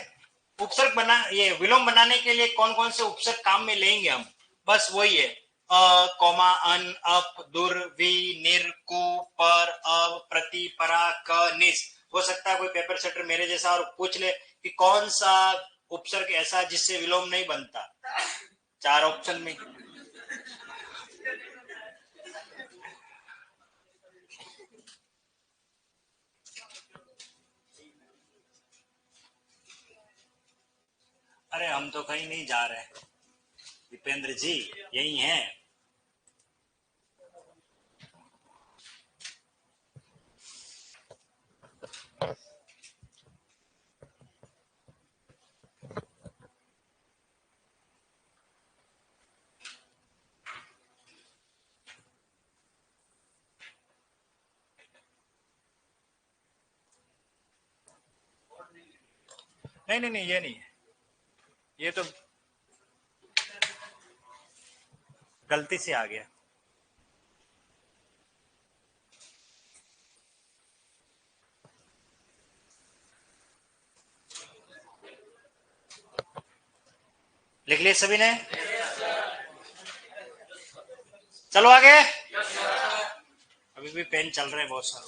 उपसर्ग बना, ये विलोम बनाने के लिए कौन कौन से उपसर्ग काम में लेंगे हम, बस वही है। अ कौमा अन अप दुर वि निर कु पर अब प्रति परा क निस। हो सकता है कोई पेपर सेटर मेरे जैसा और पूछ ले कि कौन सा उपसर्ग ऐसा जिससे विलोम नहीं बनता, 4 ऑप्शन में। अरे हम तो कहीं नहीं जा रहे दीपेंद्र जी, यही हैं। नहीं नहीं नहीं, ये नहीं है, ये तो गलती से आ गया। लिख लिए सभी ने? चलो आगे। अभी भी पेन चल रहे हैं बहुत सारे।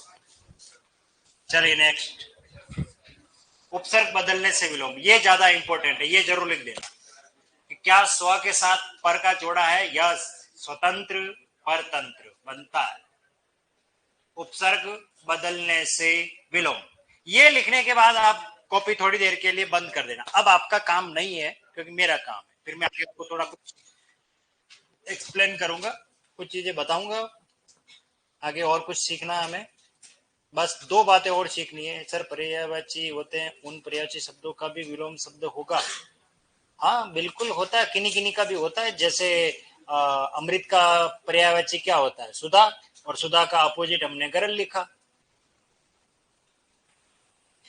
चलिए नेक्स्ट, उपसर्ग बदलने से विलोम, ये ज्यादा इंपॉर्टेंट है, ये जरूर लिख देना कि क्या स्व के साथ पर का जोड़ा है, यस, स्वतंत्र परतंत्र बनता है। उपसर्ग बदलने से विलोम, ये लिखने के बाद आप कॉपी थोड़ी देर के लिए बंद कर देना, अब आपका काम नहीं है क्योंकि मेरा काम है, फिर मैं आपको थोड़ा कुछ एक्सप्लेन करूंगा, कुछ चीजें बताऊंगा, आगे और कुछ सीखना है हमें। बस 2 बातें और सीखनी है। सर पर्यायवाची होते हैं, उन पर्यायवाची शब्दों का भी विलोम शब्द होगा? हाँ बिल्कुल होता है, किन्हीं किन्हीं का भी होता है। जैसे अमृत का पर्यायवाची क्या होता है? सुधा, और सुधा का अपोजिट हमने गरल लिखा,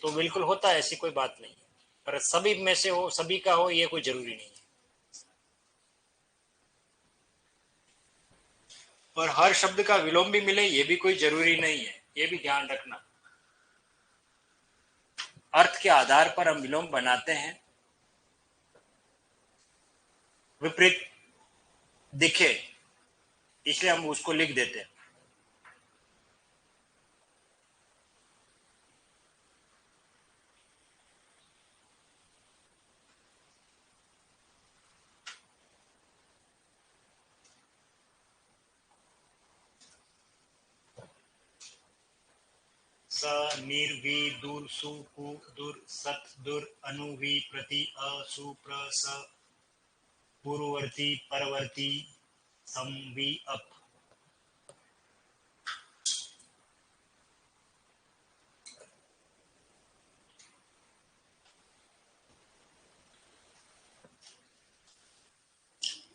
तो बिल्कुल होता है, ऐसी कोई बात नहीं है। पर सभी में से हो, सभी का हो, ये कोई जरूरी नहीं है। और हर शब्द का विलोम भी मिले, ये भी कोई जरूरी नहीं है, ये भी ध्यान रखना। अर्थ के आधार पर हम विलोम बनाते हैं, विपरीत दिखे इसलिए हम उसको लिख देते हैं। स निर्वी दूर सु कु दूर सत दूर अनुवी प्रति असु प्र स पूर्ववर्ती परवर्ती संवी अप।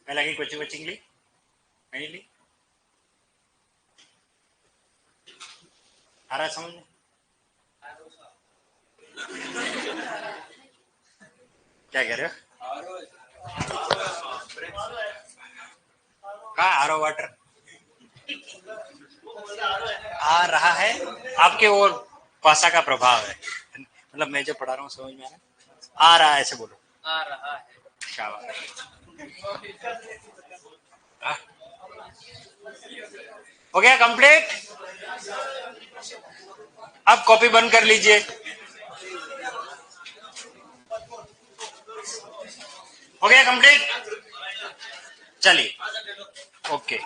मैं लगी कोचिंग कोचिंग ली नहीं ली, आ रहा समझ में? क्या कह रहे हो? कहा आरो वाटर आ रहा है? आपके वो भाषा का प्रभाव है, मतलब मैं जो पढ़ा रहा हूँ समझ में आ रहा है, ऐसे बोलो। आ रहा है। शाबाश। हो गया कंप्लीट? अब कॉपी बंद कर लीजिए। हो गया कंप्लीट? चलिए ओके।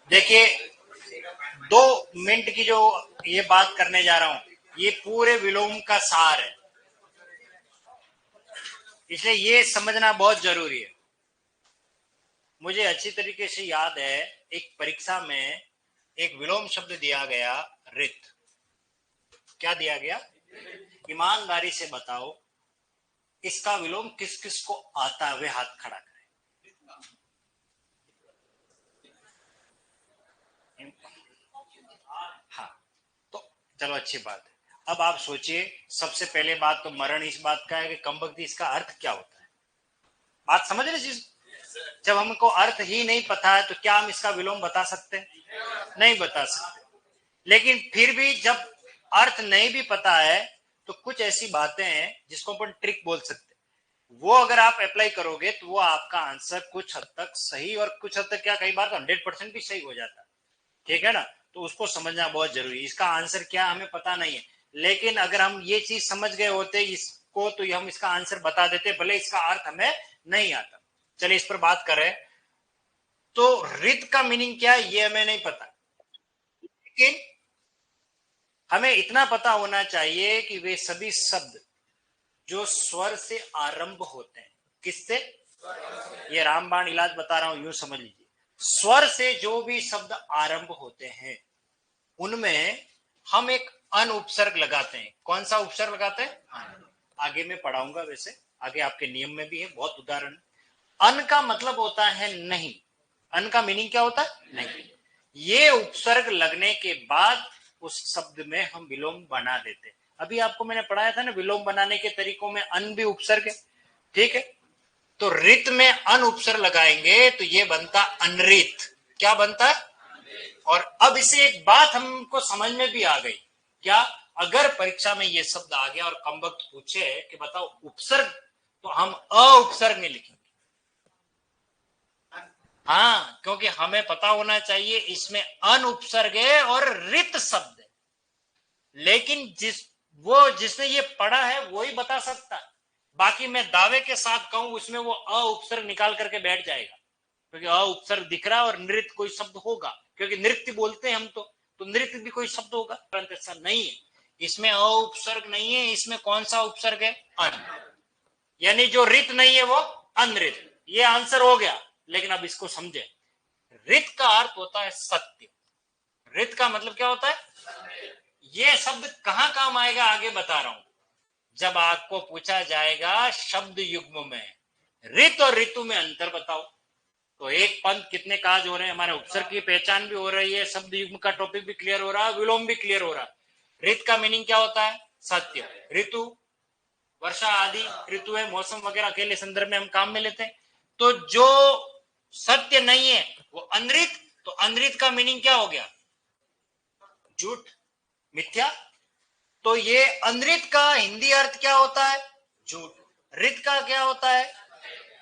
देखिए 2 मिनट की जो ये बात करने जा रहा हूं, ये पूरे विलोम का सार है, इसलिए ये समझना बहुत जरूरी है। मुझे अच्छी तरीके से याद है, एक परीक्षा में एक विलोम शब्द दिया गया, रित। क्या दिया गया? ईमानदारी से बताओ इसका विलोम किस किस को आता है? वे हाथ खड़ा करें। हाँ तो चलो अच्छी बात है। अब आप सोचिए, सबसे पहले बात तो मरण इस बात का है कि कमबख्ती इसका अर्थ क्या होता है। बात समझ रहे चीज? जब हमको अर्थ ही नहीं पता है तो क्या हम इसका विलोम बता सकते हैं? नहीं बता सकते। लेकिन फिर भी जब अर्थ नहीं भी पता है तो कुछ ऐसी बातें हैं जिसको अपन ट्रिक बोल सकते हैं, वो अगर आप अप्लाई करोगे तो वो आपका आंसर कुछ हद तक सही, और कुछ हद तक क्या, कई बार तो 100% भी सही हो जाता है। ठीक है ना? तो उसको समझना बहुत जरूरी है। इसका आंसर क्या हमें पता नहीं है, लेकिन अगर हम ये चीज समझ गए होते इसको तो हम इसका आंसर बता देते, भले इसका अर्थ हमें नहीं आता। चलिए इस पर बात करें। तो रित का मीनिंग क्या है ये हमें नहीं पता, लेकिन हमें इतना पता होना चाहिए कि वे सभी शब्द जो स्वर से आरंभ होते हैं, किससे? ये रामबाण इलाज बता रहा हूं, यूं समझ लीजिए। स्वर से जो भी शब्द आरंभ होते हैं उनमें हम एक अन उपसर्ग लगाते हैं। कौन सा उपसर्ग लगाते हैं? आगे मैं पढ़ाऊंगा, वैसे आगे आपके नियम में भी है, बहुत उदाहरण। अन का मतलब होता है नहीं। अन का मीनिंग क्या होता है? नहीं। ये उपसर्ग लगने के बाद उस शब्द में हम विलोम बना देते हैं। अभी आपको मैंने पढ़ाया था ना, विलोम बनाने के तरीकों में अन भी उपसर्ग है। ठीक है? तो रित में अन उपसर्ग लगाएंगे तो ये बनता अनरित। क्या बनता? और अब इसे एक बात हमको समझ में भी आ गई। क्या? अगर परीक्षा में ये शब्द आ गया और कमबख्त पूछे कि बताओ उपसर्ग, तो हम अ उपसर्ग में लिखेंगे। हाँ, क्योंकि हमें पता होना चाहिए इसमें अन उपसर्ग है और रित शब्द है। लेकिन जिसने ये पढ़ा है वो ही बता सकता है। बाकी मैं दावे के साथ कहूं उसमें वो अ उपसर्ग निकाल करके बैठ जाएगा, क्योंकि अ उपसर्ग दिख रहा है और नृत्य कोई शब्द होगा, क्योंकि नृत्य बोलते हैं हम तो नृत्य भी कोई शब्द होगा, परंतु ऐसा नहीं है। इसमें अ उपसर्ग नहीं है, इसमें कौन सा उपसर्ग है? अन। यानी जो रित नहीं है वो अनरित। ये आंसर हो गया। लेकिन अब इसको समझे, रित का अर्थ होता है सत्य। रित का मतलब क्या होता है? ये शब्द कहां काम आएगा आगे बता रहा हूं। जब आपको पूछा जाएगा शब्द युग्म में रित और ऋतु में अंतर बताओ, तो एक पंथ कितने काज हो रहे हैं, हमारे उपसर्ग की पहचान भी हो रही है, शब्द युग्म का टॉपिक भी क्लियर हो रहा है, विलोम भी क्लियर हो रहा है। रित का मीनिंग क्या होता है? सत्य। ऋतु वर्षा आदि ऋतु है, मौसम वगैरह अकेले संदर्भ में हम काम में लेते हैं। तो जो सत्य नहीं है वो अनृत। तो अनृत का मीनिंग क्या हो गया? झूठ, मिथ्या। तो ये अनृत का हिंदी अर्थ क्या होता है? झूठ। ऋत का क्या होता है?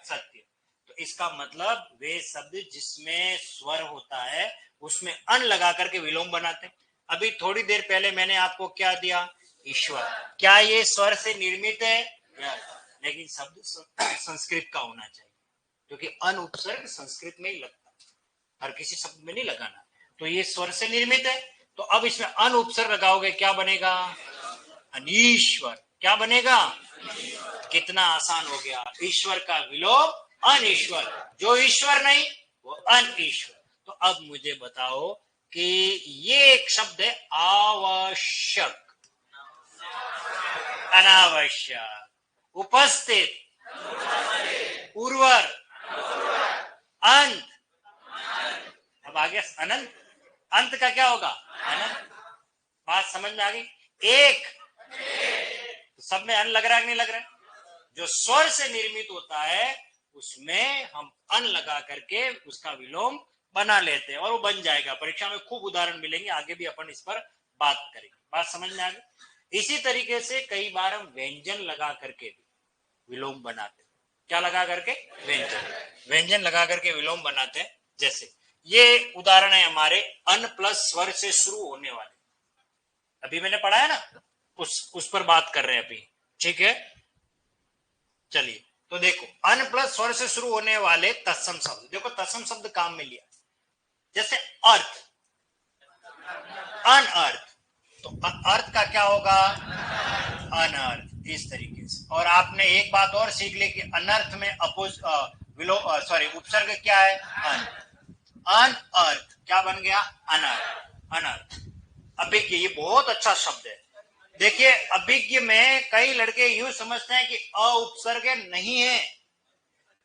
सत्य। तो इसका मतलब वे शब्द जिसमें स्वर होता है उसमें अन लगा करके विलोम बनाते हैं। अभी थोड़ी देर पहले मैंने आपको क्या दिया? ईश्वर। क्या ये स्वर से निर्मित है? लेकिन शब्द संस्कृत का होना चाहिए, क्योंकि अन उपसर्ग संस्कृत में ही लगता है, हर किसी शब्द में नहीं लगाना। तो ये स्वर से निर्मित है, तो अब इसमें अन उपसर्ग लगाओगे, क्या बनेगा? अनीश्वर। क्या बनेगा? कितना आसान हो गया। ईश्वर का विलोम अनीश्वर। जो ईश्वर नहीं वो अनईश्वर। तो अब मुझे बताओ कि ये एक शब्द है आवश्यक, अनावश्यक, उपस्थित, उर्वर, अंत। अब आ गया अनंत। अंत का क्या होगा? अनंत। बात समझ में आ गई? एक, तो सब में अन लग रहा है कि नहीं लग रहा है? जो स्वर से निर्मित होता है उसमें हम अन लगा करके उसका विलोम बना लेते हैं और वो बन जाएगा। परीक्षा में खूब उदाहरण मिलेंगे, आगे भी अपन इस पर बात करेंगे। बात समझ में आ गई? इसी तरीके से कई बार हम व्यंजन लगा करके भी विलोम बनाते हैं। क्या लगा करके? व्यंजन। व्यंजन लगा करके विलोम बनाते हैं। जैसे ये उदाहरण है हमारे अन प्लस स्वर से शुरू होने वाले, अभी मैंने पढ़ा है ना, उस पर बात कर रहे हैं अभी। ठीक है, चलिए। तो देखो, अन प्लस स्वर से शुरू होने वाले तत्सम शब्द, देखो तत्सम शब्द काम में लिया। जैसे अर्थ, अनअर्थ। तो अर्थ का क्या होगा? अनर्थ। इस तरीके से। और आपने एक बात और सीख ली कि अनर्थ में अपोज सॉरी उपसर्ग क्या है? अन। अनअर्थ क्या बन गया? अनर्थ। अनर्थ। अभिज्ञ, ये बहुत अच्छा शब्द है। देखिए, अभिज्ञ में कई लड़के यूं समझते हैं कि अ उपसर्ग नहीं है,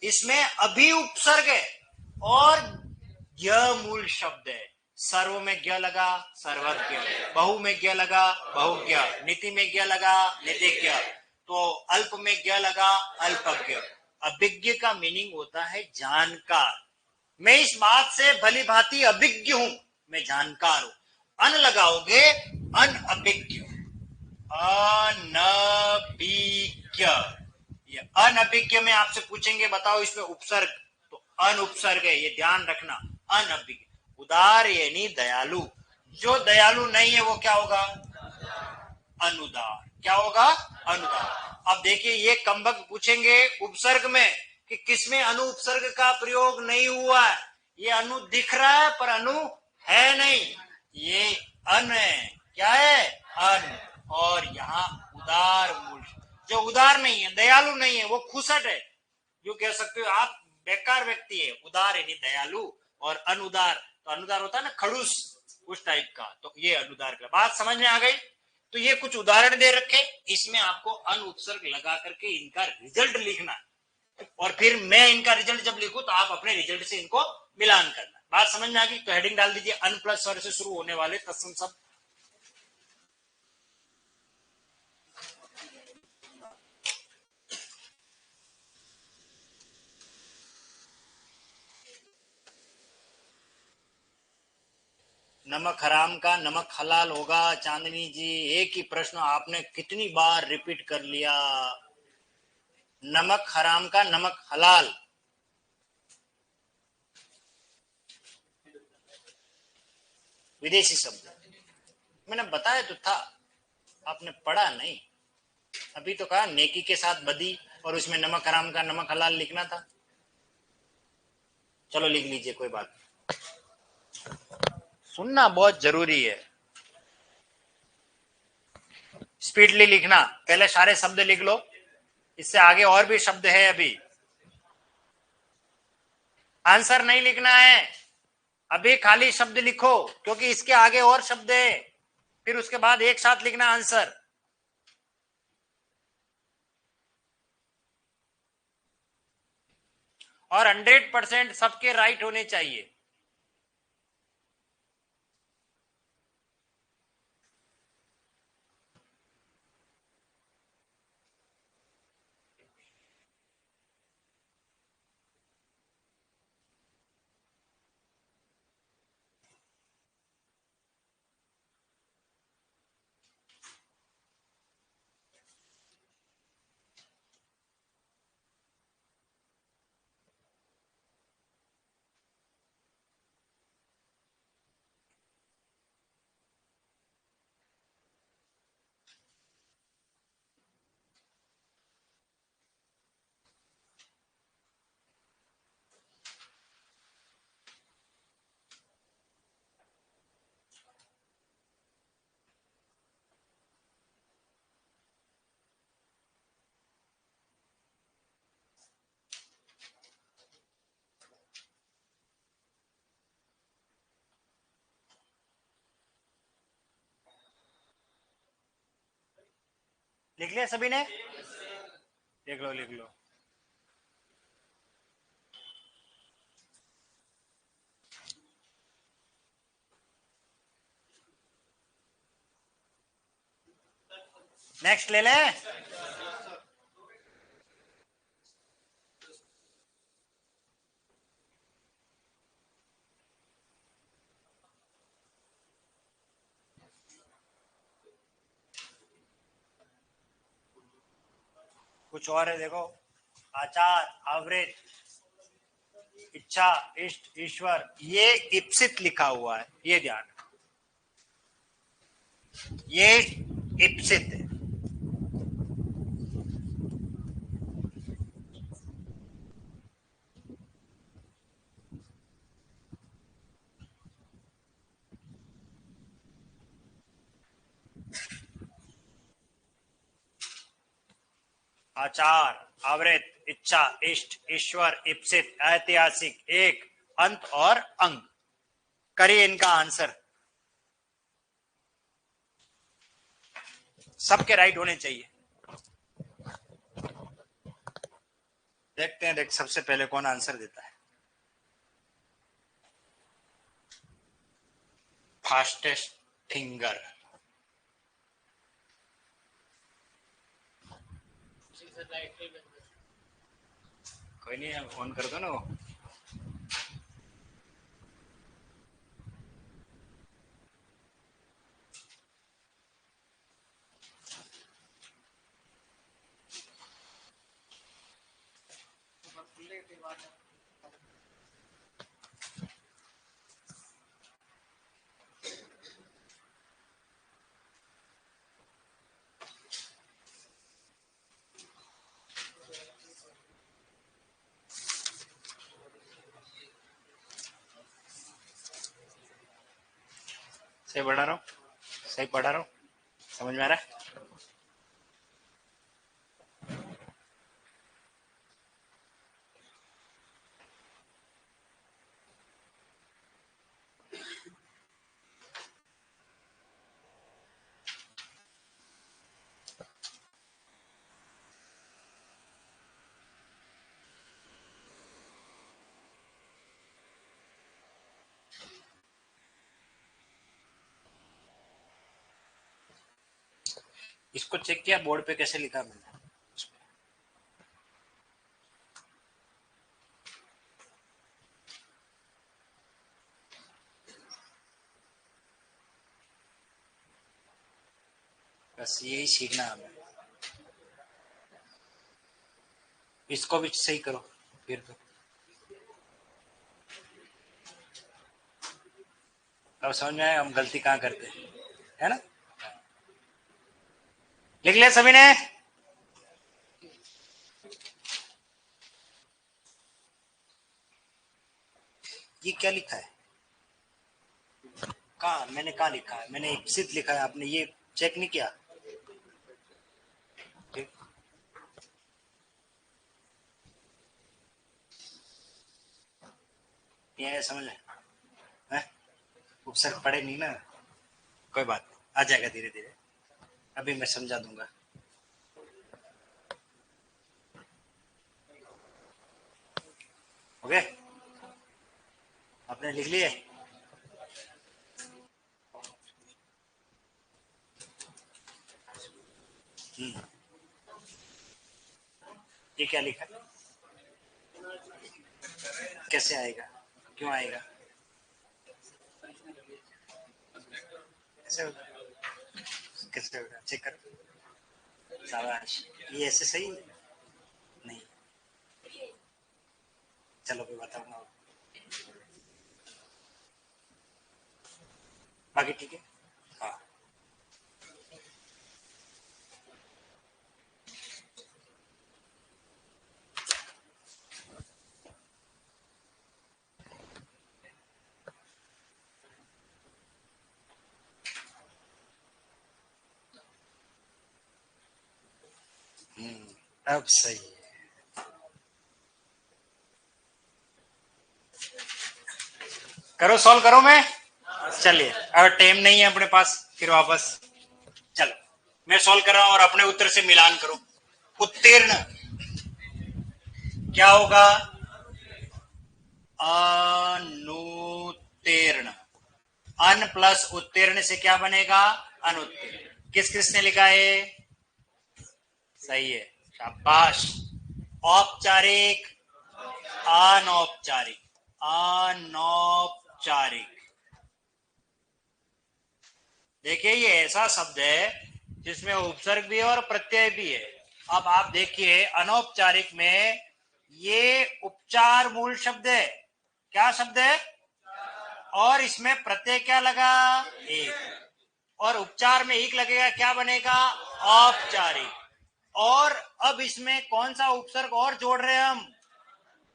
इसमें अभी उपसर्ग है और ज्ञ मूल शब्द है। सर्व में ज्ञ लगा, सर्वज्ञ। बहु में ज्ञ लगा, बहुज्ञ। नीति में ज्ञ लगा, नीतिज्ञ। तो अल्प में ज्ञ लगा, अल्पज्ञ। अभिज्ञ का मीनिंग होता है जानकार। मैं इस बात से भली भांति अभिज्ञ हूं, मैं जानकार हूं। अन लगाओगे, अनअभिज्ञ, अनभिज्ञ। ये अनभिज्ञ में आपसे पूछेंगे बताओ इसमें उपसर्ग, तो अनुपसर्ग है, ये ध्यान रखना। अनभिज्ञ। उदार यानी दयालु। जो दयालु नहीं है वो क्या होगा? अनुदार। क्या होगा? अनुदार। अब देखिए, ये कमबख्त पूछेंगे उपसर्ग में कि किसमें अनु उपसर्ग का प्रयोग नहीं हुआ है। ये अनु दिख रहा है पर अनु है नहीं, ये अन है। क्या है? अन। और यहाँ उदार मूल, जो उदार नहीं है, दयालु नहीं है, वो खुसट है, जो कह सकते हो आप बेकार व्यक्ति है। उदार यानी दयालु, और अनुदार, तो अनुदार होता है ना खड़ूस, उस टाइप का। तो ये अनुदार का। बात समझ में आ गई? तो ये कुछ उदाहरण दे रखे, इसमें आपको अन उपसर्ग लगा करके इनका रिजल्ट लिखना, और फिर मैं इनका रिजल्ट जब लिखूं तो आप अपने रिजल्ट से इनको मिलान करना। बात समझ में आ गई? तो हेडिंग डाल दीजिए, अन प्लस स्वर से शुरू होने वाले तत्सम शब्द। नमक हराम का नमक हलाल होगा। चांदनी जी, एक ही प्रश्न आपने कितनी बार रिपीट कर लिया। नमक हराम का नमक हलाल, विदेशी शब्द। मैंने बताया तो था, आपने पढ़ा नहीं। अभी तो कहा नेकी के साथ बदी, और उसमें नमक हराम का नमक हलाल लिखना था। चलो लिख लीजिए, कोई बात नहीं, सुनना बहुत जरूरी है। स्पीडली लिखना, पहले सारे शब्द लिख लो, इससे आगे और भी शब्द है अभी। आंसर नहीं लिखना है, अभी खाली शब्द लिखो, क्योंकि इसके आगे और शब्द है, फिर उसके बाद एक साथ लिखना आंसर। और 100% सबके राइट होने चाहिए। लिख लिया सभी ने? लिख लो लिख लो। नेक्स्ट ले लें। कुछ और है देखो, आचार, आवृत, इच्छा, इष्ट, ईश्वर, ये इप्सित लिखा हुआ है, ये ध्यान, ये इप्सित है। आचार, आवृत, इच्छा, इष्ट, ईश्वर, इप्सित, ऐतिहासिक, एक, अंत और अंग। करिए इनका आंसर, सबके राइट होने चाहिए। देखते हैं, देख सबसे पहले कौन आंसर देता है। फास्टेस्ट फिंगर, कोई नहीं, फोन कर दो ना वो। सही पढ़ा रहा हूँ, सही पढ़ा रहा हूँ, समझ में आ रहा है? इसको चेक किया बोर्ड पे कैसे लिखा मैंने? बस यही सीखना हमें। इसको भी सही करो फिर तो। अब समझ में आया हम गलती कहाँ करते हैं, है ना? लिख लिया सभी ने? ये क्या लिखा है? कहाँ मैंने कहा लिखा है? मैंने इप्सित लिखा है, आपने ये चेक नहीं किया? ये समझ में है? उपसर्ग पढ़े नहीं ना, कोई बात नहीं, आ जाएगा धीरे धीरे, अभी मैं समझा दूंगा। ओके, आपने लिख लिए? ये क्या लिखा? कैसे आएगा, क्यों आएगा, कैसे होगा, कैसे होगा, चेक करो। शाबाश, ये ऐसे सही नहीं, चलो मैं बताऊंगा, बाकी ठीक है। हाँ, अब सही है। करो, सॉल्व करो। मैं चलिए, अब टाइम नहीं है अपने पास, फिर वापस चलो मैं सॉल्व कर रहा हूं और अपने उत्तर से मिलान करो। उत्तीर्ण क्या होगा? अनुत्तीर्ण। अन प्लस उत्तीर्ण से क्या बनेगा? अनुत्तीर्ण। किस किस ने लिखा है? सही है, शाबाश। औपचारिक, अनौपचारिक, अनौपचारिक। देखिए ये ऐसा शब्द है जिसमें उपसर्ग भी है और प्रत्यय भी है। अब आप देखिए अनौपचारिक में ये उपचार मूल शब्द है। क्या शब्द है? और इसमें प्रत्यय क्या लगा? एक। और उपचार में एक लगेगा, क्या बनेगा? औपचारिक। और अब इसमें कौन सा उपसर्ग और जोड़ रहे हैं हम?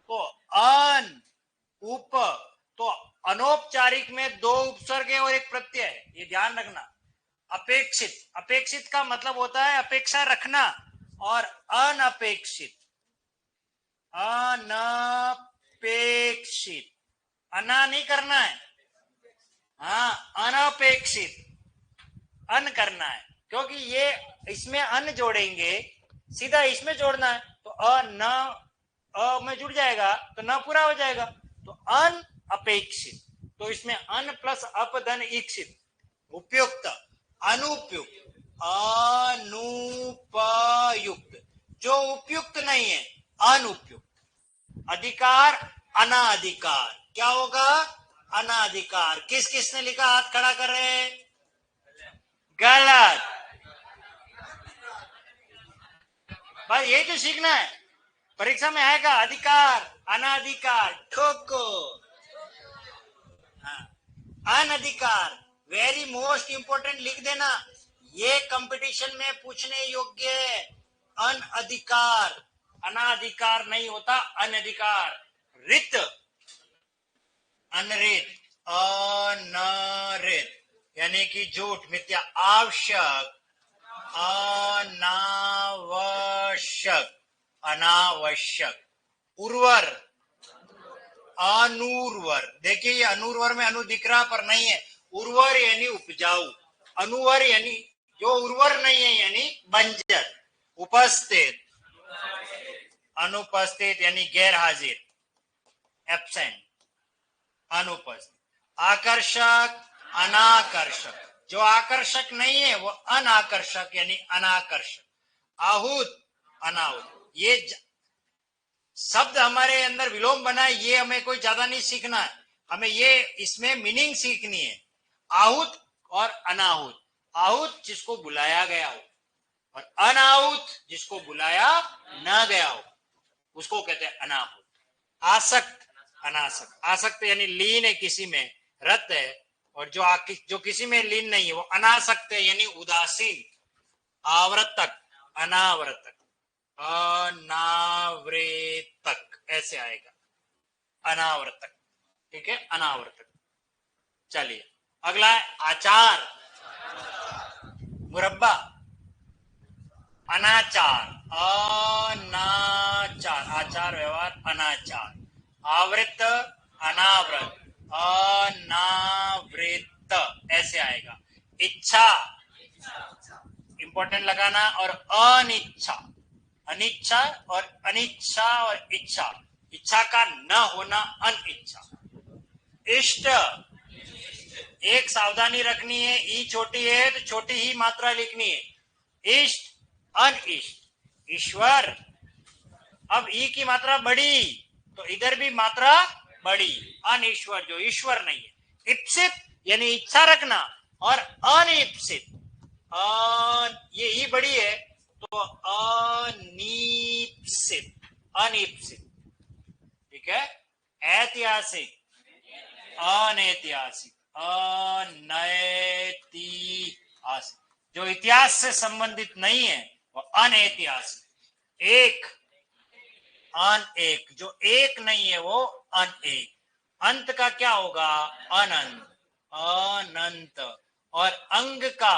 तो अन, उप। तो अनौपचारिक में दो उपसर्ग है और एक प्रत्यय है, ये ध्यान रखना। अपेक्षित, अपेक्षित का मतलब होता है अपेक्षा रखना, और अनपेक्षित, अनपेक्षित, अना नहीं करना है, हाँ अनपेक्षित, अन करना है। क्योंकि ये इसमें अन जोड़ेंगे, सीधा इसमें जोड़ना है, तो न अ में जुड़ जाएगा तो न पूरा हो जाएगा, तो अन अपेक्षित। तो इसमें अन प्लस अपधन इक्षित, उपयुक्त, अनुपयुक्त, अनुपयुक्त। जो उपयुक्त नहीं है, अनुपयुक्त। अधिकार, अनाधिकार। क्या होगा? अनाधिकार। किस किसने लिखा? हाथ खड़ा कर रहे हैं। गलत। बस यही तो सीखना है, परीक्षा में आएगा। अधिकार, अनाधिकार, ठोको। हाँ, अनधिकार, वेरी मोस्ट इंपोर्टेंट लिख देना, ये कंपटीशन में पूछने योग्य है। अनधिकार, अनाधिकार नहीं होता, अनधिकार। रित, अनरित, अनरित यानी कि झूठ, मिथ्या। आवश्यक, अनावश्यक, अनावश्यक। उर्वर, अनूर्वर। देखिए ये अनूर्वर में अनु दिख रहा पर नहीं है। उर्वर यानी उपजाऊ, अनुवर यानी जो उर्वर नहीं है यानी बंजर। उपस्थित, अनुपस्थित यानी गैर हाजिर, एब्सेंट, अनुपस्थित। आकर्षक, अनाकर्षक, जो आकर्षक नहीं है वो अनाकर्षक यानी अनाकर्षक। आहूत, अनाहुत। ये शब्द हमारे अंदर विलोम बना है, ये हमें कोई ज्यादा नहीं सीखना है, हमें ये इसमें मीनिंग सीखनी है। आहूत और अनाहुत। आहूत जिसको बुलाया गया हो, और अनाहुत जिसको बुलाया न गया हो, उसको कहते हैं अनाहुत। आसक्त, अनासक्त। आसक्त यानी लीन है किसी में, रत है। और जो किसी में लीन नहीं है वो अनासक्त है यानी उदासीन। आवृतक, अनावृतक, अनावृतक ऐसे आएगा, अनावर्तक। ठीक है, अनावर्तक। चलिए अगला है आचार, मुरब्बा। अनाचार, अनाचार, आचार व्यवहार, अनाचार। आवृत, अनावृत, अनावृत ऐसे आएगा। इच्छा इंपॉर्टेंट लगाना, और अनिच्छा, अनिच्छा और अनिच्छा और इच्छा, इच्छा का न होना अनिच्छा। इष्ट, एक सावधानी रखनी है, ई छोटी है तो छोटी ही मात्रा लिखनी है। इष्ट, अनिष्ट, ईश्वर। अब ई की मात्रा बड़ी तो इधर भी मात्रा बड़ी, अनिश्वर जो ईश्वर नहीं है। इप्सित यानी इच्छा रखना, और अनिप्सित, ये ई बड़ी है तो अनिप्सित, अनिप्सित, ठीक है। ऐतिहासिक, अनैतिहासिक, अनैतिहासिक, जो इतिहास से संबंधित नहीं है वो अनैतिहासिक। एक, अनेक, जो एक नहीं है वो अनेक। अंत का क्या होगा? अनंत, अनंत। और अंग का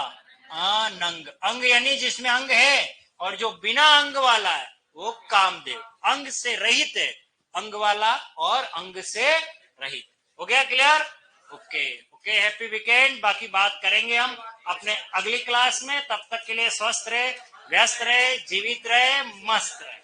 अनंग, अंग यानी जिसमें अंग है, और जो बिना अंग वाला है वो कामदेव। अंग से रहित है अंग वाला, और अंग से रहित। हो गया clear? Okay okay, happy weekend. बाकी बात करेंगे हम अपने अगली क्लास में। तब तक के लिए स्वस्थ रहे, व्यस्त रहे, जीवित रहे, मस्त रहे।